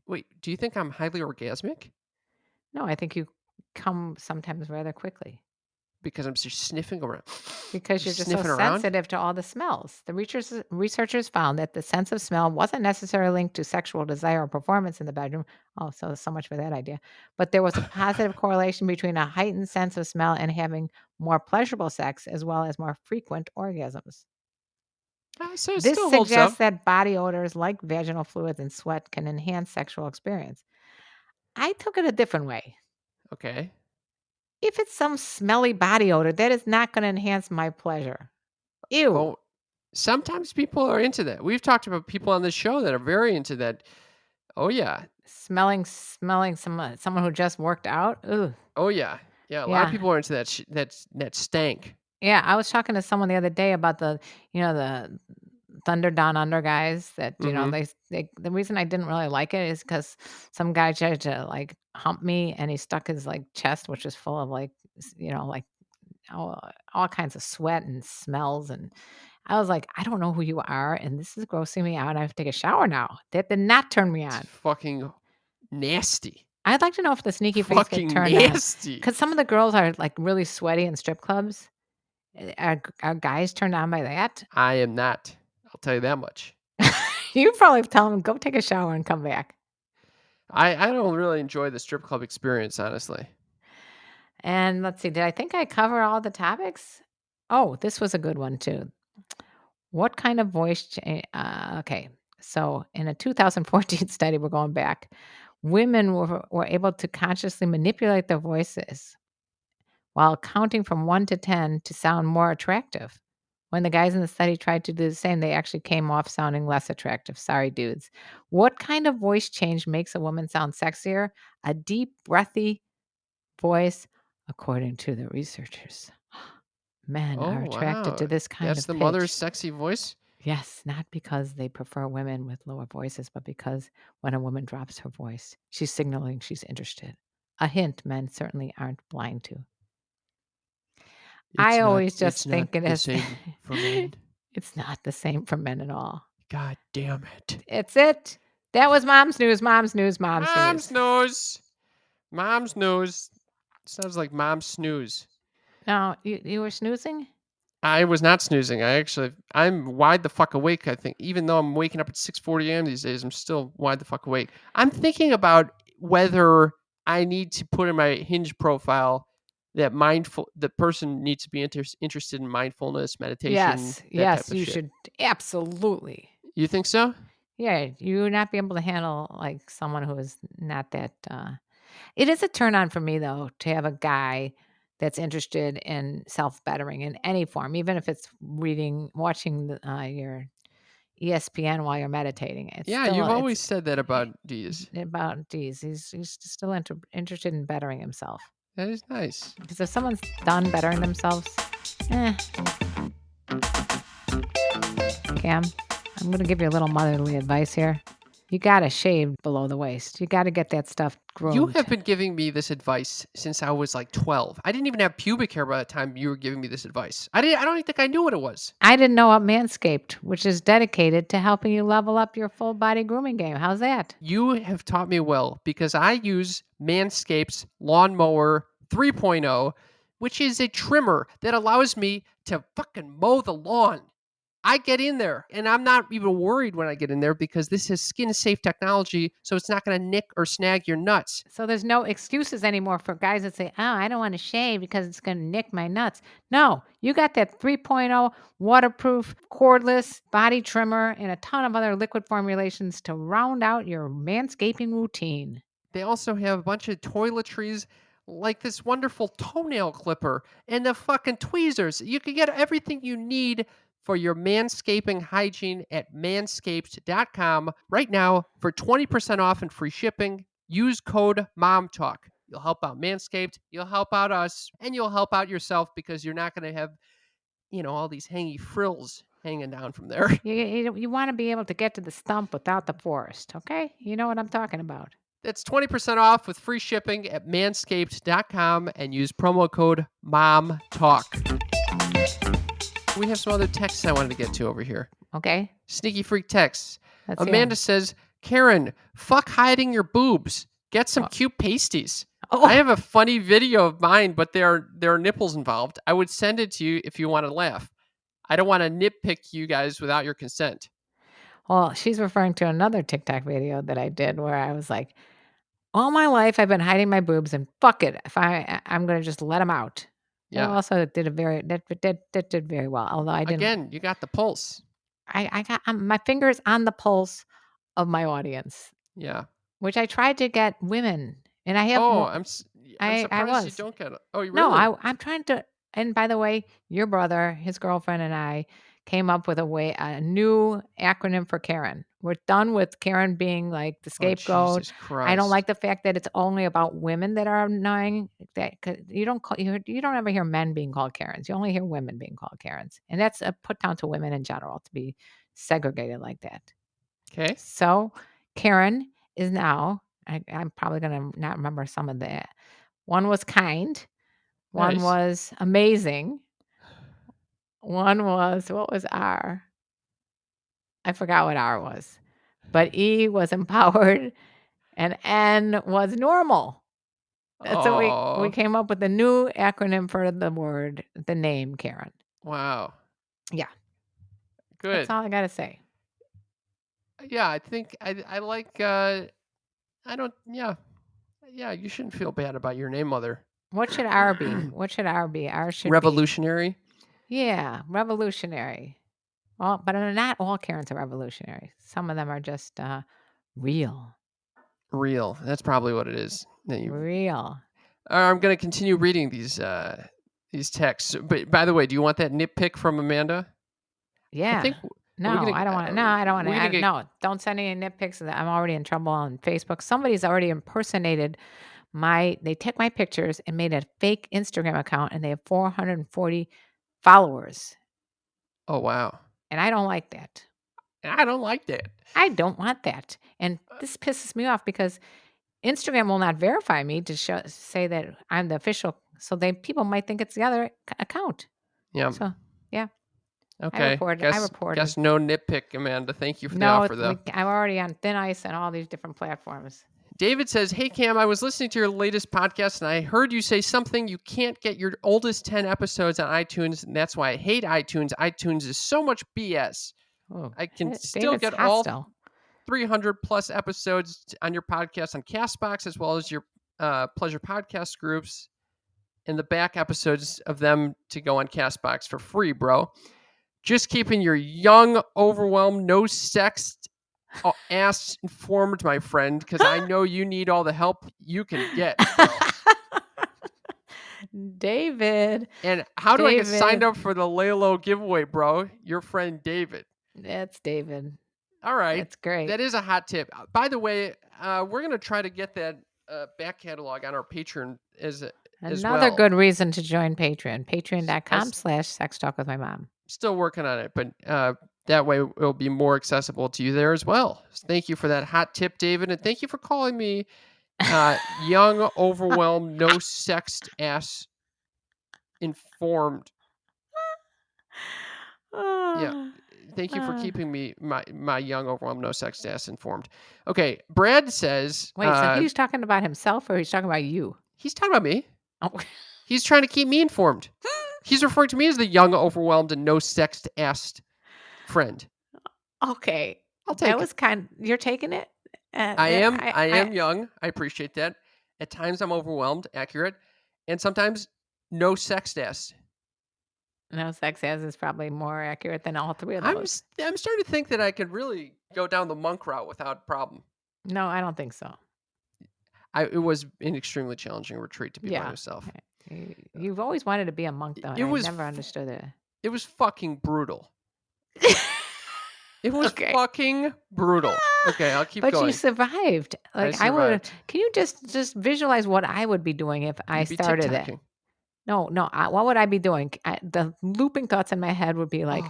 Wait, do you think I'm highly orgasmic? No, I think you come sometimes rather quickly. Because I'm just sniffing around. Because you're just so sniffing around? sensitive to all the smells. The researchers found that the sense of smell wasn't necessarily linked to sexual desire or performance in the bedroom. Oh, so much for that idea. But there was a positive correlation between a heightened sense of smell and having more pleasurable sex as well as more frequent orgasms. So it This still holds suggests up. that body odors like vaginal fluids and sweat can enhance sexual experience. I took it a different way. Okay. If it's some smelly body odor, that is not going to enhance my pleasure. Ew. Oh, sometimes people are into that. We've talked about people on this show that are very into that. Oh yeah. Smelling someone who just worked out. Ugh. Oh yeah. Yeah. A lot of people are into that. That stank. Yeah, I was talking to someone the other day about the Thunder Down Under guys that they the reason I didn't really like it is because some guy tried to like hump me and he stuck his like chest, which was full of like like all kinds of sweat and smells, and I was like, I don't know who you are, and this is grossing me out. And I have to take a shower now. That did not turn me on. It's fucking nasty. I'd like to know if the sneaky face get turned nasty. on because some of the girls are like really sweaty in strip clubs. Are guys turned on by that? I am not. I'll tell you that much. You probably tell them, go take a shower and come back. I don't really enjoy the strip club experience, honestly. And let's see, did I think I cover all the topics? Oh, this was a good one too. What kind of voice change? Okay, so in a 2014 study, we're going back, women were able to consciously manipulate their voices while counting from 1 to 10 to sound more attractive When the guys in the study tried to do the same, they actually came off sounding less attractive. Sorry, dudes. What kind of voice change makes a woman sound sexier? A deep, breathy voice, according to the researchers. Men Oh, are attracted wow. to this kind That's of the pitch. mother's sexy voice? Yes, not because they prefer women with lower voices, but because when a woman drops her voice, she's signaling she's interested. A hint men certainly aren't blind to. I always just think it the is. same for men. It's not the same for men at all. God damn it. It's it. That was mom's news, mom's news, mom's Mom's news. nose. Mom's nose. Sounds like mom's snooze. No, you were snoozing? I was not snoozing. I'm wide the fuck awake, I think. Even though I'm waking up at 6:40 a.m. these days, I'm still wide the fuck awake. I'm thinking about whether I need to put in my Hinge profile that the person needs to be interested in mindfulness, meditation, Yes, that type yes, of you shit. should absolutely. You think so? Yeah, you would not be able to handle like someone who is not that. It is a turn on for me though to have a guy that's interested in self bettering in any form, even if it's watching your ESPN while you're meditating. It's Yeah, still you've always it's said that about D's. about geez, he's still interested in bettering himself. That is nice. Because if someone's done bettering themselves, eh. Cam, I'm going to give you a little motherly advice here. You got to shave below the waist. You got to get that stuff groomed. You have been giving me this advice since I was like 12. I didn't even have pubic hair by the time you were giving me this advice. I don't even think I knew what it was. I didn't know about Manscaped, which is dedicated to helping you level up your full body grooming game. How's that? You have taught me well because I use Manscaped's Lawnmower 3.0, which is a trimmer that allows me to fucking mow the lawn. I get in there and I'm not even worried when I get in there because this is skin safe technology, so it's not going to nick or snag your nuts. So there's no excuses anymore for guys that say, "Oh, I don't want to shave because it's going to nick my nuts." No, you got that 3.0 waterproof, cordless body trimmer and a ton of other liquid formulations to round out your manscaping routine. They also have a bunch of toiletries like this wonderful toenail clipper and the fucking tweezers. You can get everything you need for your manscaping hygiene at manscaped.com right now for 20% off and free shipping. Use code MOMTALK. You'll help out Manscaped, you'll help out us, and you'll help out yourself because you're not going to have, all these hangy frills hanging down from there. You want to be able to get to the stump without the forest, okay? You know what I'm talking about. That's 20% off with free shipping at manscaped.com and use promo code MOMTALK. We have some other texts I wanted to get to over here. Okay? Sneaky freak texts. Let's hear 'em. Amanda says, Karen, fuck hiding your boobs. Get some cute pasties. Oh, I have a funny video of mine, but there are nipples involved. I would send it to you if you want to laugh. I don't want to nitpick you guys without your consent. well, she's referring to another TikTok video that I did where I was like, all my life I've been hiding my boobs and fuck it. If I'm going to just let them out. Yeah. That also that did very well. Although I didn't. Again, you got the pulse. I got my fingers on the pulse of my audience, Yeah. which I tried to get women, and I have. I'm I surprised you was. don't get it. Oh, you No, really? I'm trying to. And by the way, your brother, his girlfriend, and I came up with a new acronym for Karen. We're done with Karen being like the scapegoat. Jesus Christ. I don't like the fact that it's only about women that are annoying. That 'cause you don't ever hear men being called Karens. You only hear women being called Karens, and that's a put down to women in general to be segregated like that. Okay. So Karen is now. I'm probably gonna not remember some of that. One was kind. One Nice. was amazing. One was what was R? I forgot what R was. But E was empowered and N was normal. That's what we Oh, came up with a new acronym for the name Karen. wow. Yeah. Good. That's all I gotta say. Yeah, I think I like I don't yeah, you shouldn't feel bad about your name, mother. What should R be? What should R be? R should Revolutionary. be. Yeah, revolutionary. Well, but not all Karens are revolutionary. Some of them are just real. Real. That's probably what it is. Real. I'm going to continue reading these texts. But by the way, do you want that nitpick from Amanda? Yeah. think No, are we gonna, I don't want to. No, I don't want we're gonna to. get No, don't send any nitpics. I'm already in trouble on Facebook. Somebody's already impersonated they took my pictures and made a fake Instagram account, and they have 440 followers. oh wow. And I don't like that. I don't like that. I don't want that. And this pisses me off because Instagram will not verify me to say that I'm the official. So people might think it's the other account. Yeah. So, yeah. Okay. I Guess reported. no nitpick, Amanda. Thank you for the No, offer, though. I'm already on thin ice on all these different platforms. David says, "Hey Cam, I was listening to your latest podcast and I heard you say something. You can't get your oldest 10 episodes on iTunes, and that's why I hate iTunes. iTunes is so much BS. Oh, I can still David's get hostile. all 300 plus episodes on your podcast on Castbox, as well as your Pleasure Podcast groups, and the back episodes of them to go on Castbox for free, bro. Just keeping your young, overwhelmed, no sex ass informed, my friend, because I know you need all the help you can get, bro." David. And how do I get signed David. up for the LELO giveaway, bro? Your friend David. That's David. All right. That's great. That is a hot tip. By the way, we're going to try to get that back catalog on our Patreon as Another well. good reason to join Patreon. Patreon.com/sextalkwithmymom. Still working on it, but that way it'll be more accessible to you there as well. So thank you for that hot tip, David. And thank you for calling me young, overwhelmed, no sexed ass informed. Yeah. Thank you for keeping me my young, overwhelmed, no sex ass informed. Okay, Brad says. Wait, so he's talking about himself or he's talking about you? He's talking about me. Oh. He's trying to keep me informed. He's referring to me as the young, overwhelmed, and no sexed ass friend. Okay, I'll take that was you're taking it. I am young. I appreciate that. At times I'm overwhelmed, accurate, and sometimes no sexed ass. No, sex as is probably more accurate than all three of those. I'm starting to think that I could really go down the monk route without problem. No, I don't think so. It was an extremely challenging retreat to be by myself. You've always wanted to be a monk, though. I never understood it. It was fucking brutal. It was fucking brutal. Okay, I'll keep going. But you survived. Like I would. Can you just visualize what I would be doing if I started it? No. What would I be doing? The looping thoughts in my head would be like,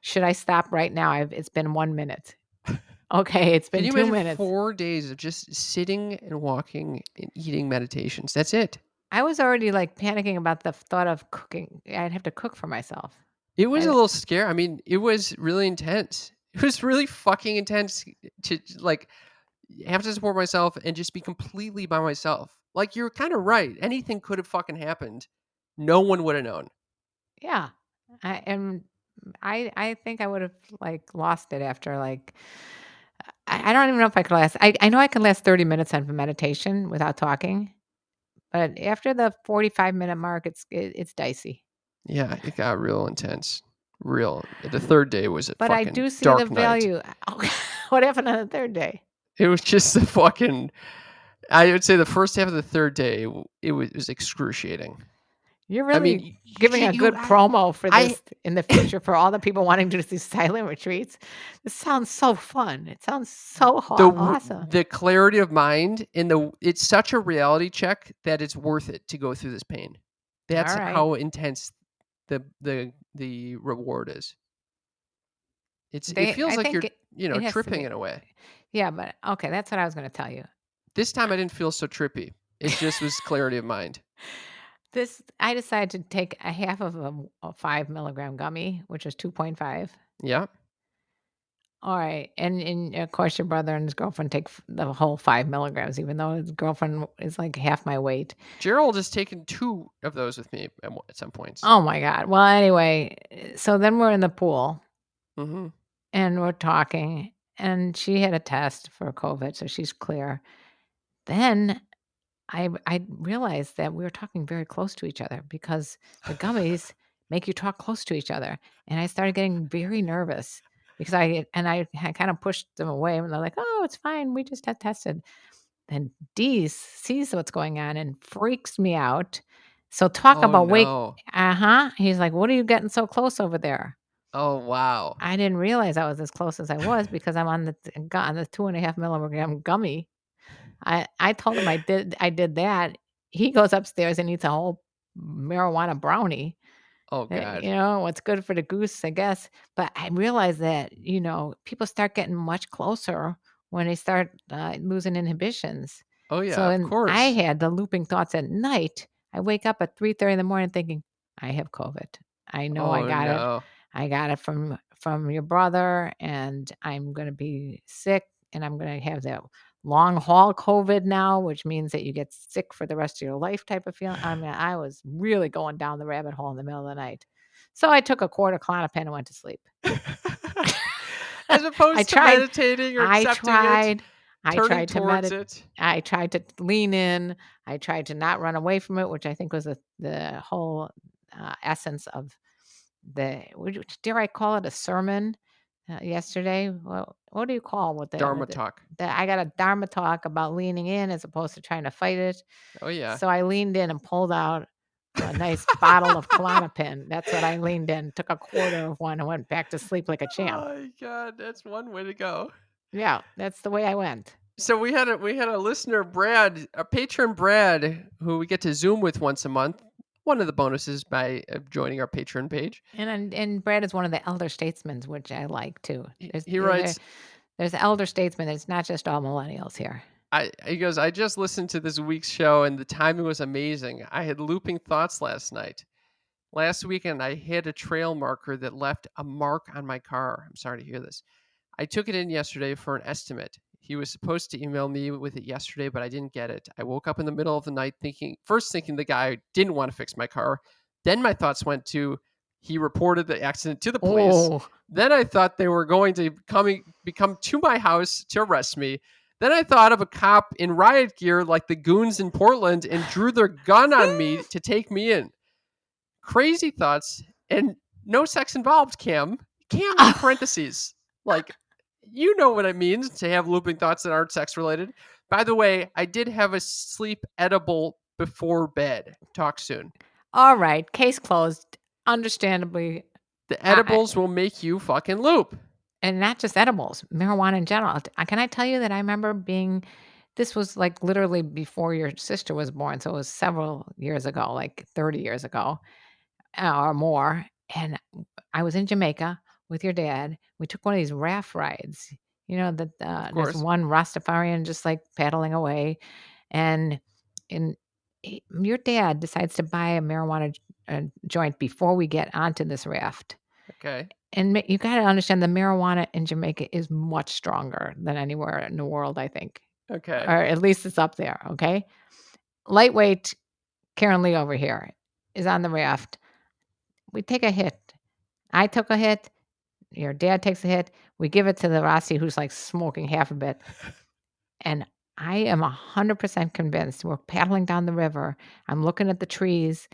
should I stop right now? It's been 1 minute. Okay, it's been 2 minutes. 4 days of just sitting and walking and eating meditations. That's it. I was already like panicking about the thought of cooking. I'd have to cook for myself. It was a little scary. I mean, it was really intense. It was really fucking intense to like have to support myself and just be completely by myself. Like, you're kind of right. Anything could have fucking happened. No one would have known. Yeah. I think I would have like lost it after like I don't even know if I could last. I know I can last 30 minutes on meditation without talking, but after the 45-minute mark, it's dicey. Yeah, it got real intense. Real. The third day was a but fucking I do see dark the night. value. What happened on the third day? It was just the fucking. I would say the first half of the third day, it was excruciating. You're really giving a good promo for this in the future for all the people wanting to do these silent retreats. This sounds so fun. It sounds so awesome. The clarity of mind and it's such a reality check that it's worth it to go through this pain. That's how intense the reward is. It feels like you're tripping in a way. Yeah, but okay, that's what I was going to tell you. This time I didn't feel so trippy. It just was clarity of mind. I decided to take a half of a 5 milligram gummy, which is 2.5. Yeah. All right. And of course, your brother and his girlfriend take the whole 5 milligrams, even though his girlfriend is like half my weight. Gerald has taken 2 of those with me at some points. Oh, my God. Well, anyway, so then we're in the pool and we're talking, and she had a test for COVID, so she's clear. Then I realized that we were talking very close to each other because the gummies make you talk close to each other. And I started getting very nervous because I kind of pushed them away and they're like, oh, it's fine. We just had tested. Then Dee sees what's going on and freaks me out. So talk about wake. He's like, what are you getting so close over there? Oh, wow. I didn't realize I was as close as I was because I'm on the 2.5 milligram gummy. I told him I did that. He goes upstairs and eats a whole marijuana brownie. Oh, God. What's good for the goose, I guess. But I realized that, people start getting much closer when they start losing inhibitions. Oh, yeah, So, of and I course. had the looping thoughts at night. I wake up at 3:30 in the morning thinking, I have COVID. I know I Oh, got it. no. I got it from your brother, and I'm going to be sick, and I'm going to have that long haul COVID now, which means that you get sick for the rest of your life type of feeling. I mean, I was really going down the rabbit hole in the middle of the night. So I took a quart of Klonopin and went to sleep. As I opposed to tried. meditating or I accepting it, tried. I turning tried to towards it. I tried to lean in. I tried to not run away from it, which I think was the whole essence of dare I call it a sermon yesterday? Well, what do you call Dharma talk. I got a dharma talk about leaning in as opposed to trying to fight it. Oh, yeah. So I leaned in and pulled out a nice bottle of Klonopin. That's what I leaned in, took a quarter of one, and went back to sleep like a champ. Oh, my God. That's one way to go. Yeah, that's the way I went. So we had a listener, Brad, a patron, Brad, who we get to Zoom with once a month. One of the bonuses by joining our patron page. And Brad is one of the elder statesmen, which I like too. He writes, There's elder statesmen. It's not just all millennials here. he goes, I just listened to this week's show and the timing was amazing. I had looping thoughts last night. Last weekend, I hit a trail marker that left a mark on my car. I'm sorry to hear this. I took it in yesterday for an estimate. He was supposed to email me with it yesterday, but I didn't get it. I woke up in the middle of the night thinking the guy didn't want to fix my car. Then my thoughts went to he reported the accident to the police. Oh, Then I thought they were going to come to my house to arrest me. Then I thought of a cop in riot gear like the goons in Portland and drew their gun on me to take me in. Crazy thoughts and no sex involved, Cam. Cam in parentheses. Like, you know what it means to have looping thoughts that aren't sex related. By the way, I did have a sleep edible before bed. Talk soon. all right. Case closed. Understandably, The edibles will make you fucking loop. and not just edibles, marijuana in general. Can I tell you that I remember this was like literally before your sister was born. So it was several years ago, like 30 years ago or more. And I was in Jamaica with your dad. We took one of these raft rides. That there's course. one Rastafarian just like paddling away. And your dad decides to buy a marijuana joint before we get onto this raft. Okay. And you got to understand the marijuana in Jamaica is much stronger than anywhere in the world, I think. Okay. Or at least it's up there, okay? Lightweight Karen Lee over here is on the raft. We take a hit. I took a hit. Your dad takes a hit. We give it to the Rossi who's like smoking half a bit. And I am 100% convinced we're paddling down the river. I'm looking at the trees.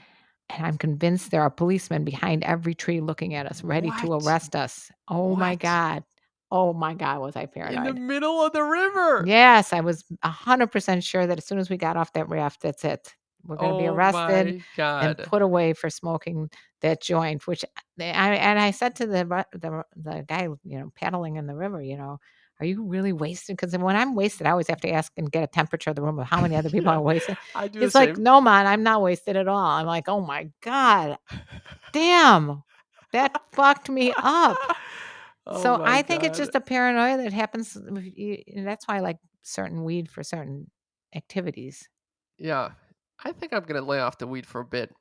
And I'm convinced there are policemen behind every tree looking at us, ready to What? arrest us. Oh my What? God. Oh my God, was I In the paranoid. middle of the river. Yes, I was 100% sure that as soon as we got off that raft, that's it. We're going to be Oh arrested my and God. put away for smoking that joint, which I said to the guy, paddling in the river, are you really wasted? Because when I'm wasted, I always have to ask and get a temperature of the room of how many other people are wasted. I do It's the like, same. no, man, I'm not wasted at all. I'm like, oh my God, damn, that fucked me up. Oh So my I think it's God. just a paranoia that happens. And that's why I like certain weed for certain activities. Yeah. I think I'm going to lay off the weed for a bit.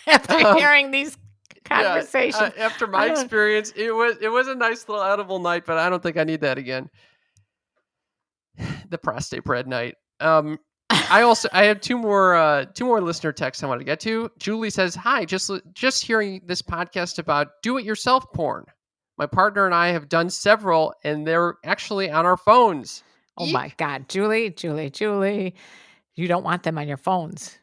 After hearing these conversations, After my experience, it was a nice little edible night, but I don't think I need that again. The prostate bread night. I have two more listener texts I want to get to. Julie says, "Hi, just hearing this podcast about do-it-yourself porn. My partner and I have done several, and they're actually on our phones." Oh Eek. my God, Julie, you don't want them on your phones.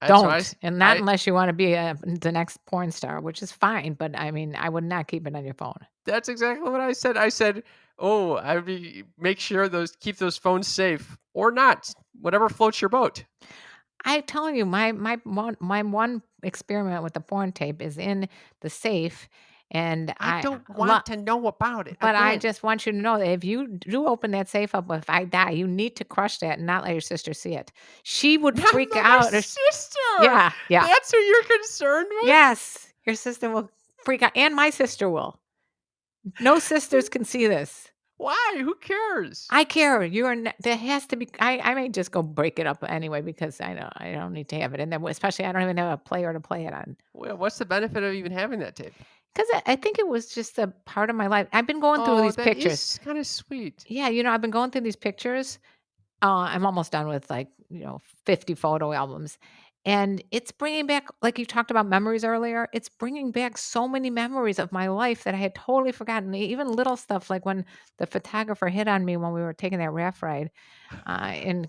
That's Don't. And not unless you want to be the next porn star, which is fine. But I mean, I would not keep it on your phone. That's exactly what I said. I said, "Oh, I would make sure keep those phones safe or not, whatever floats your boat." I tell you, my one experiment with the porn tape is in the safe, And I don't want to know about it. But I Again. just want you to know that if you do open that safe up, if I die, you need to crush that and not let your sister see it. She would Not freak my out. sister. Yeah. That's who you're concerned with? Yes, your sister will freak out, and my sister will. No sisters can see this. Why? Who cares? I care. There has to be. I may just go break it up anyway because I know I don't need to have it in there. Especially I don't even have a player to play it on. Well, what's the benefit of even having that tape? Because I think it was just a part of my life. I've been going through these that pictures. is kind of sweet. Yeah, I've been going through these pictures. I'm almost done with 50 photo albums. And it's bringing back, like you talked about memories earlier, it's bringing back so many memories of my life that I had totally forgotten. Even little stuff like when the photographer hit on me when we were taking that raft ride in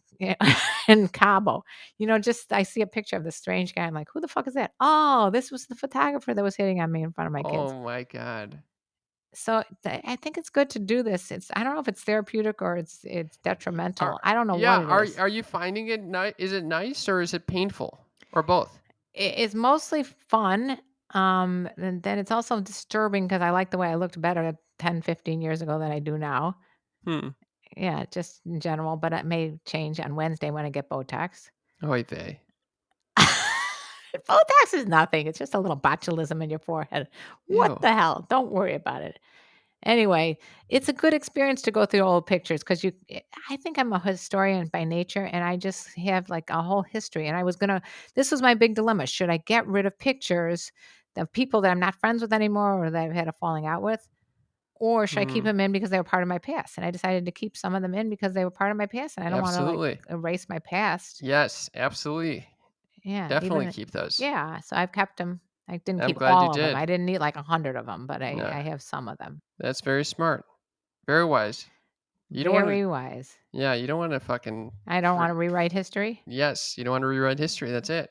in Cabo. Just I see a picture of this strange guy. I'm like, who the fuck is that? Oh, this was the photographer that was hitting on me in front of my kids. Oh my God. So I think it's good to do this. I don't know if it's therapeutic or it's detrimental. I don't know what it is. Are you finding it nice? Is it nice or is it painful or both? It's mostly fun. And then it's also disturbing because I like the way I looked better 10, 15 years ago than I do now. Hmm. Yeah, just in general, but it may change on Wednesday when I get Botox. Oy vey. Botox is nothing. It's just a little botulism in your forehead. What Ew. the hell? Don't worry about it. Anyway, it's a good experience to go through old pictures because I think I'm a historian by nature and I just have like a whole history. And this was my big dilemma. Should I get rid of pictures of people that I'm not friends with anymore or that I've had a falling out with? Or should I keep them in because they were part of my past? And I decided to keep some of them in because they were part of my past. And I don't want to Absolutely. erase my past. Yes, absolutely. Yeah. Definitely keep those. Yeah. So I've kept them. I didn't I'm keep glad you all of them. did. I didn't need like 100 of them, but I No. have some of them. That's very smart. Very wise. You don't want Very to, wise. yeah, you don't want to fucking. I don't want to rewrite history. Yes, you don't want to rewrite history. That's it.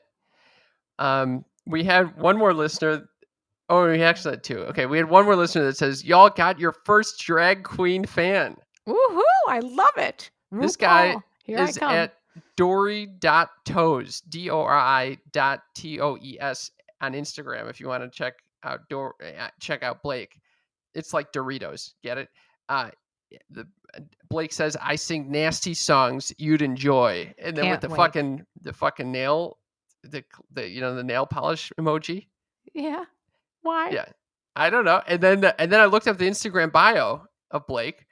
We had one more listener. Oh, we actually had two. Okay, we had one more listener that says, "Y'all got your first drag queen fan." Woohoo! I love it. This guy Here I is come. at Dory.toes, DORI.TOES on Instagram. If you want to check out Blake, it's like Doritos. Get it? Blake says, "I sing nasty songs you'd enjoy," and then Can't with wait. the fucking nail, the nail polish emoji. Yeah. Why? Yeah, I don't know. And then I looked up the Instagram bio of Blake,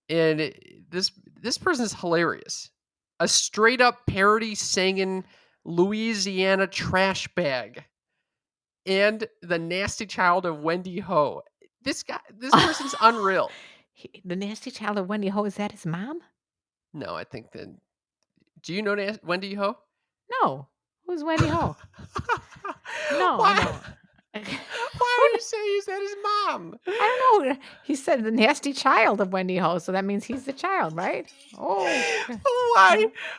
and this person's hilarious. A straight up parody singing Louisiana trash bag, and the nasty child of Wendy Ho. This person's unreal. The nasty child of Wendy Ho, is that his mom? No, I think that. Do you know Wendy Ho? No. Who's Wendy Ho? No, Why? I don't. Why would you say is that his mom? I don't know. He said the nasty child of Wendy Ho, so that means he's the child, right? Oh.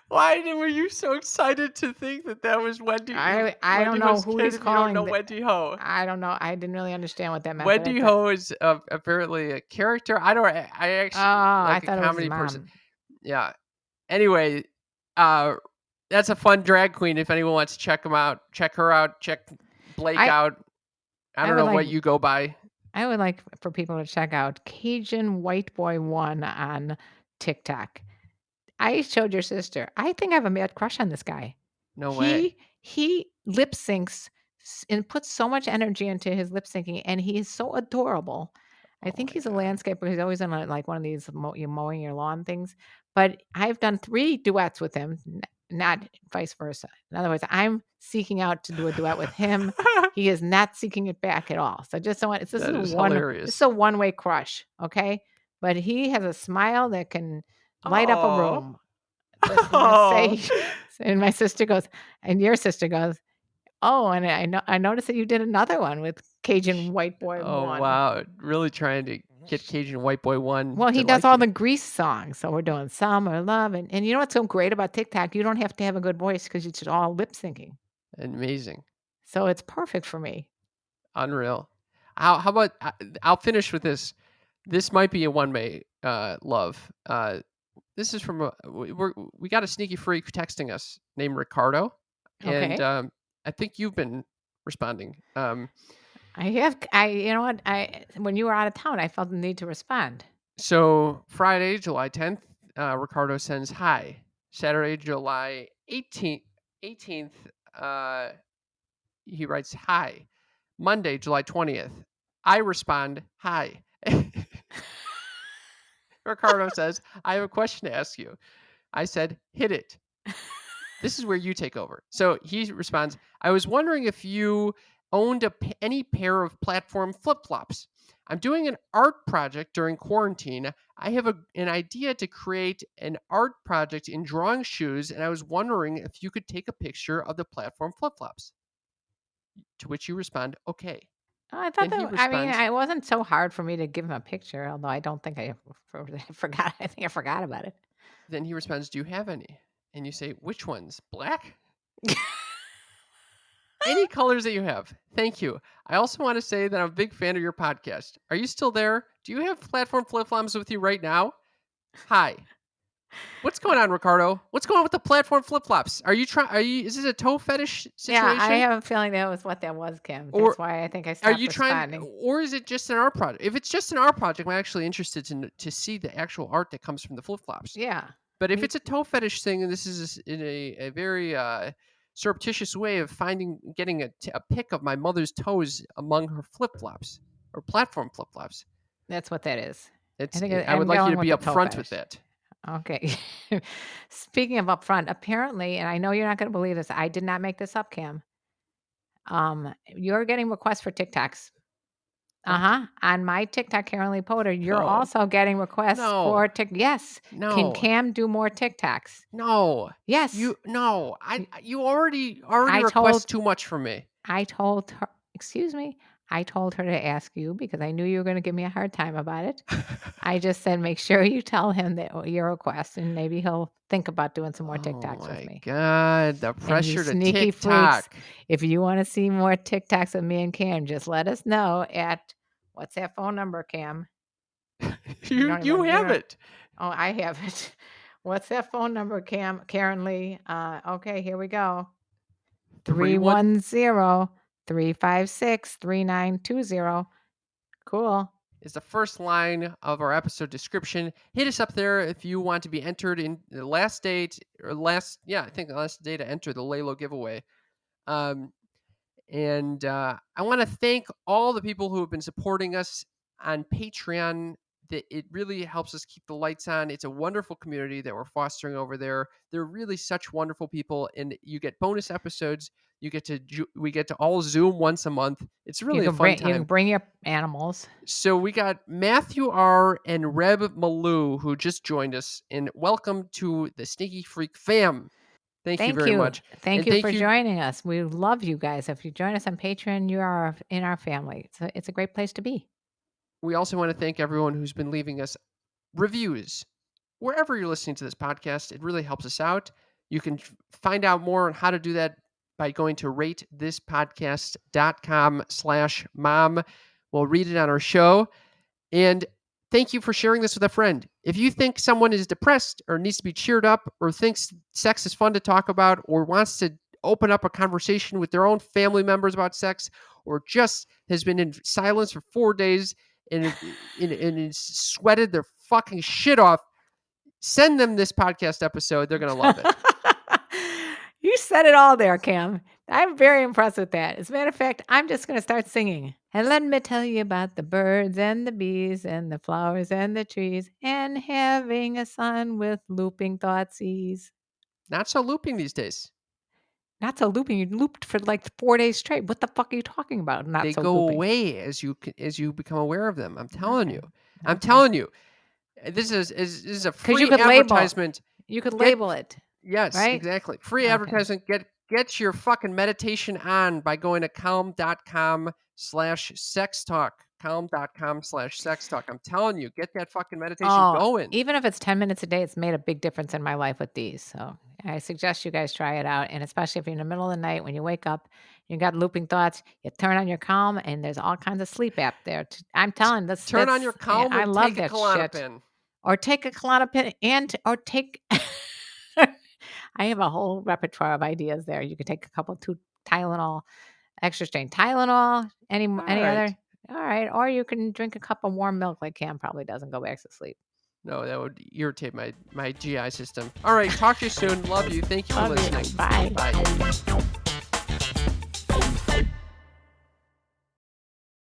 Why were you so excited to think that was Wendy? I don't Wendy know Ho's who kid he's and you don't calling. know Wendy Ho. I don't know. I didn't really understand what that meant. Wendy Ho is apparently a character. I actually I like thought a it was comedy his person. mom. Yeah. Anyway, that's a fun drag queen. If anyone wants to check her out, check Blake out. I don't know what you go by. I would like for people to check out Cajun White Boy 1 on TikTok. I showed your sister. I think I have a mad crush on this guy. No way. He lip syncs and puts so much energy into his lip syncing, and he is so adorable. I think he's a landscaper. He's always on like one of these mowing your lawn things. But I've done 3 duets with him, not vice versa. In other words, I'm seeking out to do a duet with him. He is not seeking it back at all. So just this is hilarious. It's a one-way crush, okay? But he has a smile that can light up a room. Just say, and my sister goes, and your sister goes, oh, and I noticed that you did another one with Cajun White Boy 1. Oh wow, really trying to get Cajun White Boy 1. Well, he does all the Grease songs, so we're doing Summer Love, and you know what's so great about TikTok? You don't have to have a good voice because it's all lip syncing. Amazing. So it's perfect for me. Unreal. How about I'll finish with this. This might be a one-way love. This is from we got a sneaky freak texting us named Ricardo, and Okay. I think you've been responding. You know what? When you were out of town, I felt the need to respond. So Friday, July 10th, Ricardo sends hi. Saturday, July 18th, he writes hi. Monday, July 20th, I respond hi. Ricardo says, I have a question to ask you. I said, hit it. This is where you take over. So he responds, I was wondering if you owned any pair of platform flip flops. I'm doing an art project during quarantine. I have an idea to create an art project in drawing shoes, and I was wondering if you could take a picture of the platform flip flops. To which you respond, okay. Oh, I thought Then he that. I mean, responds, it wasn't so hard for me to give him a picture, although I don't think I forgot. I think I forgot about it. do you have any? And you say, which ones? Black? Any colors that you have. Thank you. I also want to say that I'm a big fan of your podcast. Are you still there? Do you have platform flip flops with you right now? Hi. What's going on, Ricardo? What's going on with the platform flip flops? Is this a toe fetish Yeah, I situation? have a feeling that was what that was, Kim. Or That's why I think I are stopped you trying, responding. or is it just an art project? If it's just an art project, I'm actually interested to see the actual art that comes from the flip flops. Yeah. But if Me it's a toe fetish thing, and this is in a very surreptitious way of getting a pic of my mother's toes among her flip flops or platform flip flops, That's what that is. it's I I'm would like you going to with be the toe upfront with fetish. that. Okay. Speaking of upfront, apparently, and I know you're not going to believe this, I did not make this up, Kim. You're getting requests for TikToks. What? On my TikTok, Karen Lee Potter, you're No, also getting requests no, for Tik. Yes. Can no, Cam do more TikToks? no. Yes. You already I request told too much from me. I told her, excuse me, I told her to ask you because I knew you were going to give me a hard time about it. I just said, make sure you tell him that your request, and maybe he'll think about doing some more Oh TikToks with my me. God, the And you pressure to sneaky freaks, TikTok. if you want to see more TikToks of me and Cam, just let us know at what's that phone number, Cam? You You have don't. it. Oh, I have it. What's that phone number, Karen Lee? Okay, here we go. 3-1. 310-356-3920. Cool. Is the first line of our episode description. Hit us up there if you want to be entered in the last date or I think the last day to enter the LELO giveaway. And I want to thank all the people who have been supporting us on Patreon. That it really helps us keep the lights on. It's a wonderful community that we're fostering over there. They're really such wonderful people, and you get bonus episodes. We get to all Zoom once a month. It's really a fun You can time. bring your animals. So we got Matthew R. and Reb Malou who just joined us, and welcome to the Sneaky Freak fam. Thank you very much. Thank And you thank for you. joining us. We love you guys. If you join us on Patreon, you are in our family. It's a great place to be. We also want to thank everyone who's been leaving us reviews wherever you're listening to this podcast. It really helps us out. You can find out more on how to do that by going to ratethispodcast.com/mom. We'll read it on our show. And thank you for sharing this with a friend. If you think someone is depressed or needs to be cheered up or thinks sex is fun to talk about or wants to open up a conversation with their own family members about sex or just has been in silence for 4 days and sweated their fucking shit off, send them this podcast episode. They're going to love it. You said it all there, Cam. I'm very impressed with that. As a matter of fact, I'm just going to start singing. And let me tell you about the birds and the bees and the flowers and the trees and having a son with looping thoughtsease. Not so looping these days. Not so looping. You looped for like 4 days straight. What the fuck are you talking about? Not They so go looping. away as you become aware of them. I'm telling you. I'm Okay. telling you. This is a 'Cause free you could label. advertisement. You could Get- label it. Yes, right? exactly. Free Okay. advertisement. Get your fucking meditation on by going to calm.com/sex talk. Calm.com/sex talk. I'm telling you, get that fucking meditation going. Even if it's 10 minutes a day, it's made a big difference in my life with these. So I suggest you guys try it out. And especially if you're in the middle of the night when you wake up, you got looping thoughts, you turn on your Calm, and there's all kinds of sleep app there. I'm telling this. Turn on your Calm I and love take a that shit. Klonopin. Or take a Klonopin or take. I have a whole repertoire of ideas there. You could take a couple, 2 Tylenol. extra strength Tylenol, any right. other? All right. Or you can drink a cup of warm milk like Cam probably does and go back to sleep. No, that would irritate my GI system. All right, talk to you soon. Love you. Thank you for Love you. listening. Bye. Bye.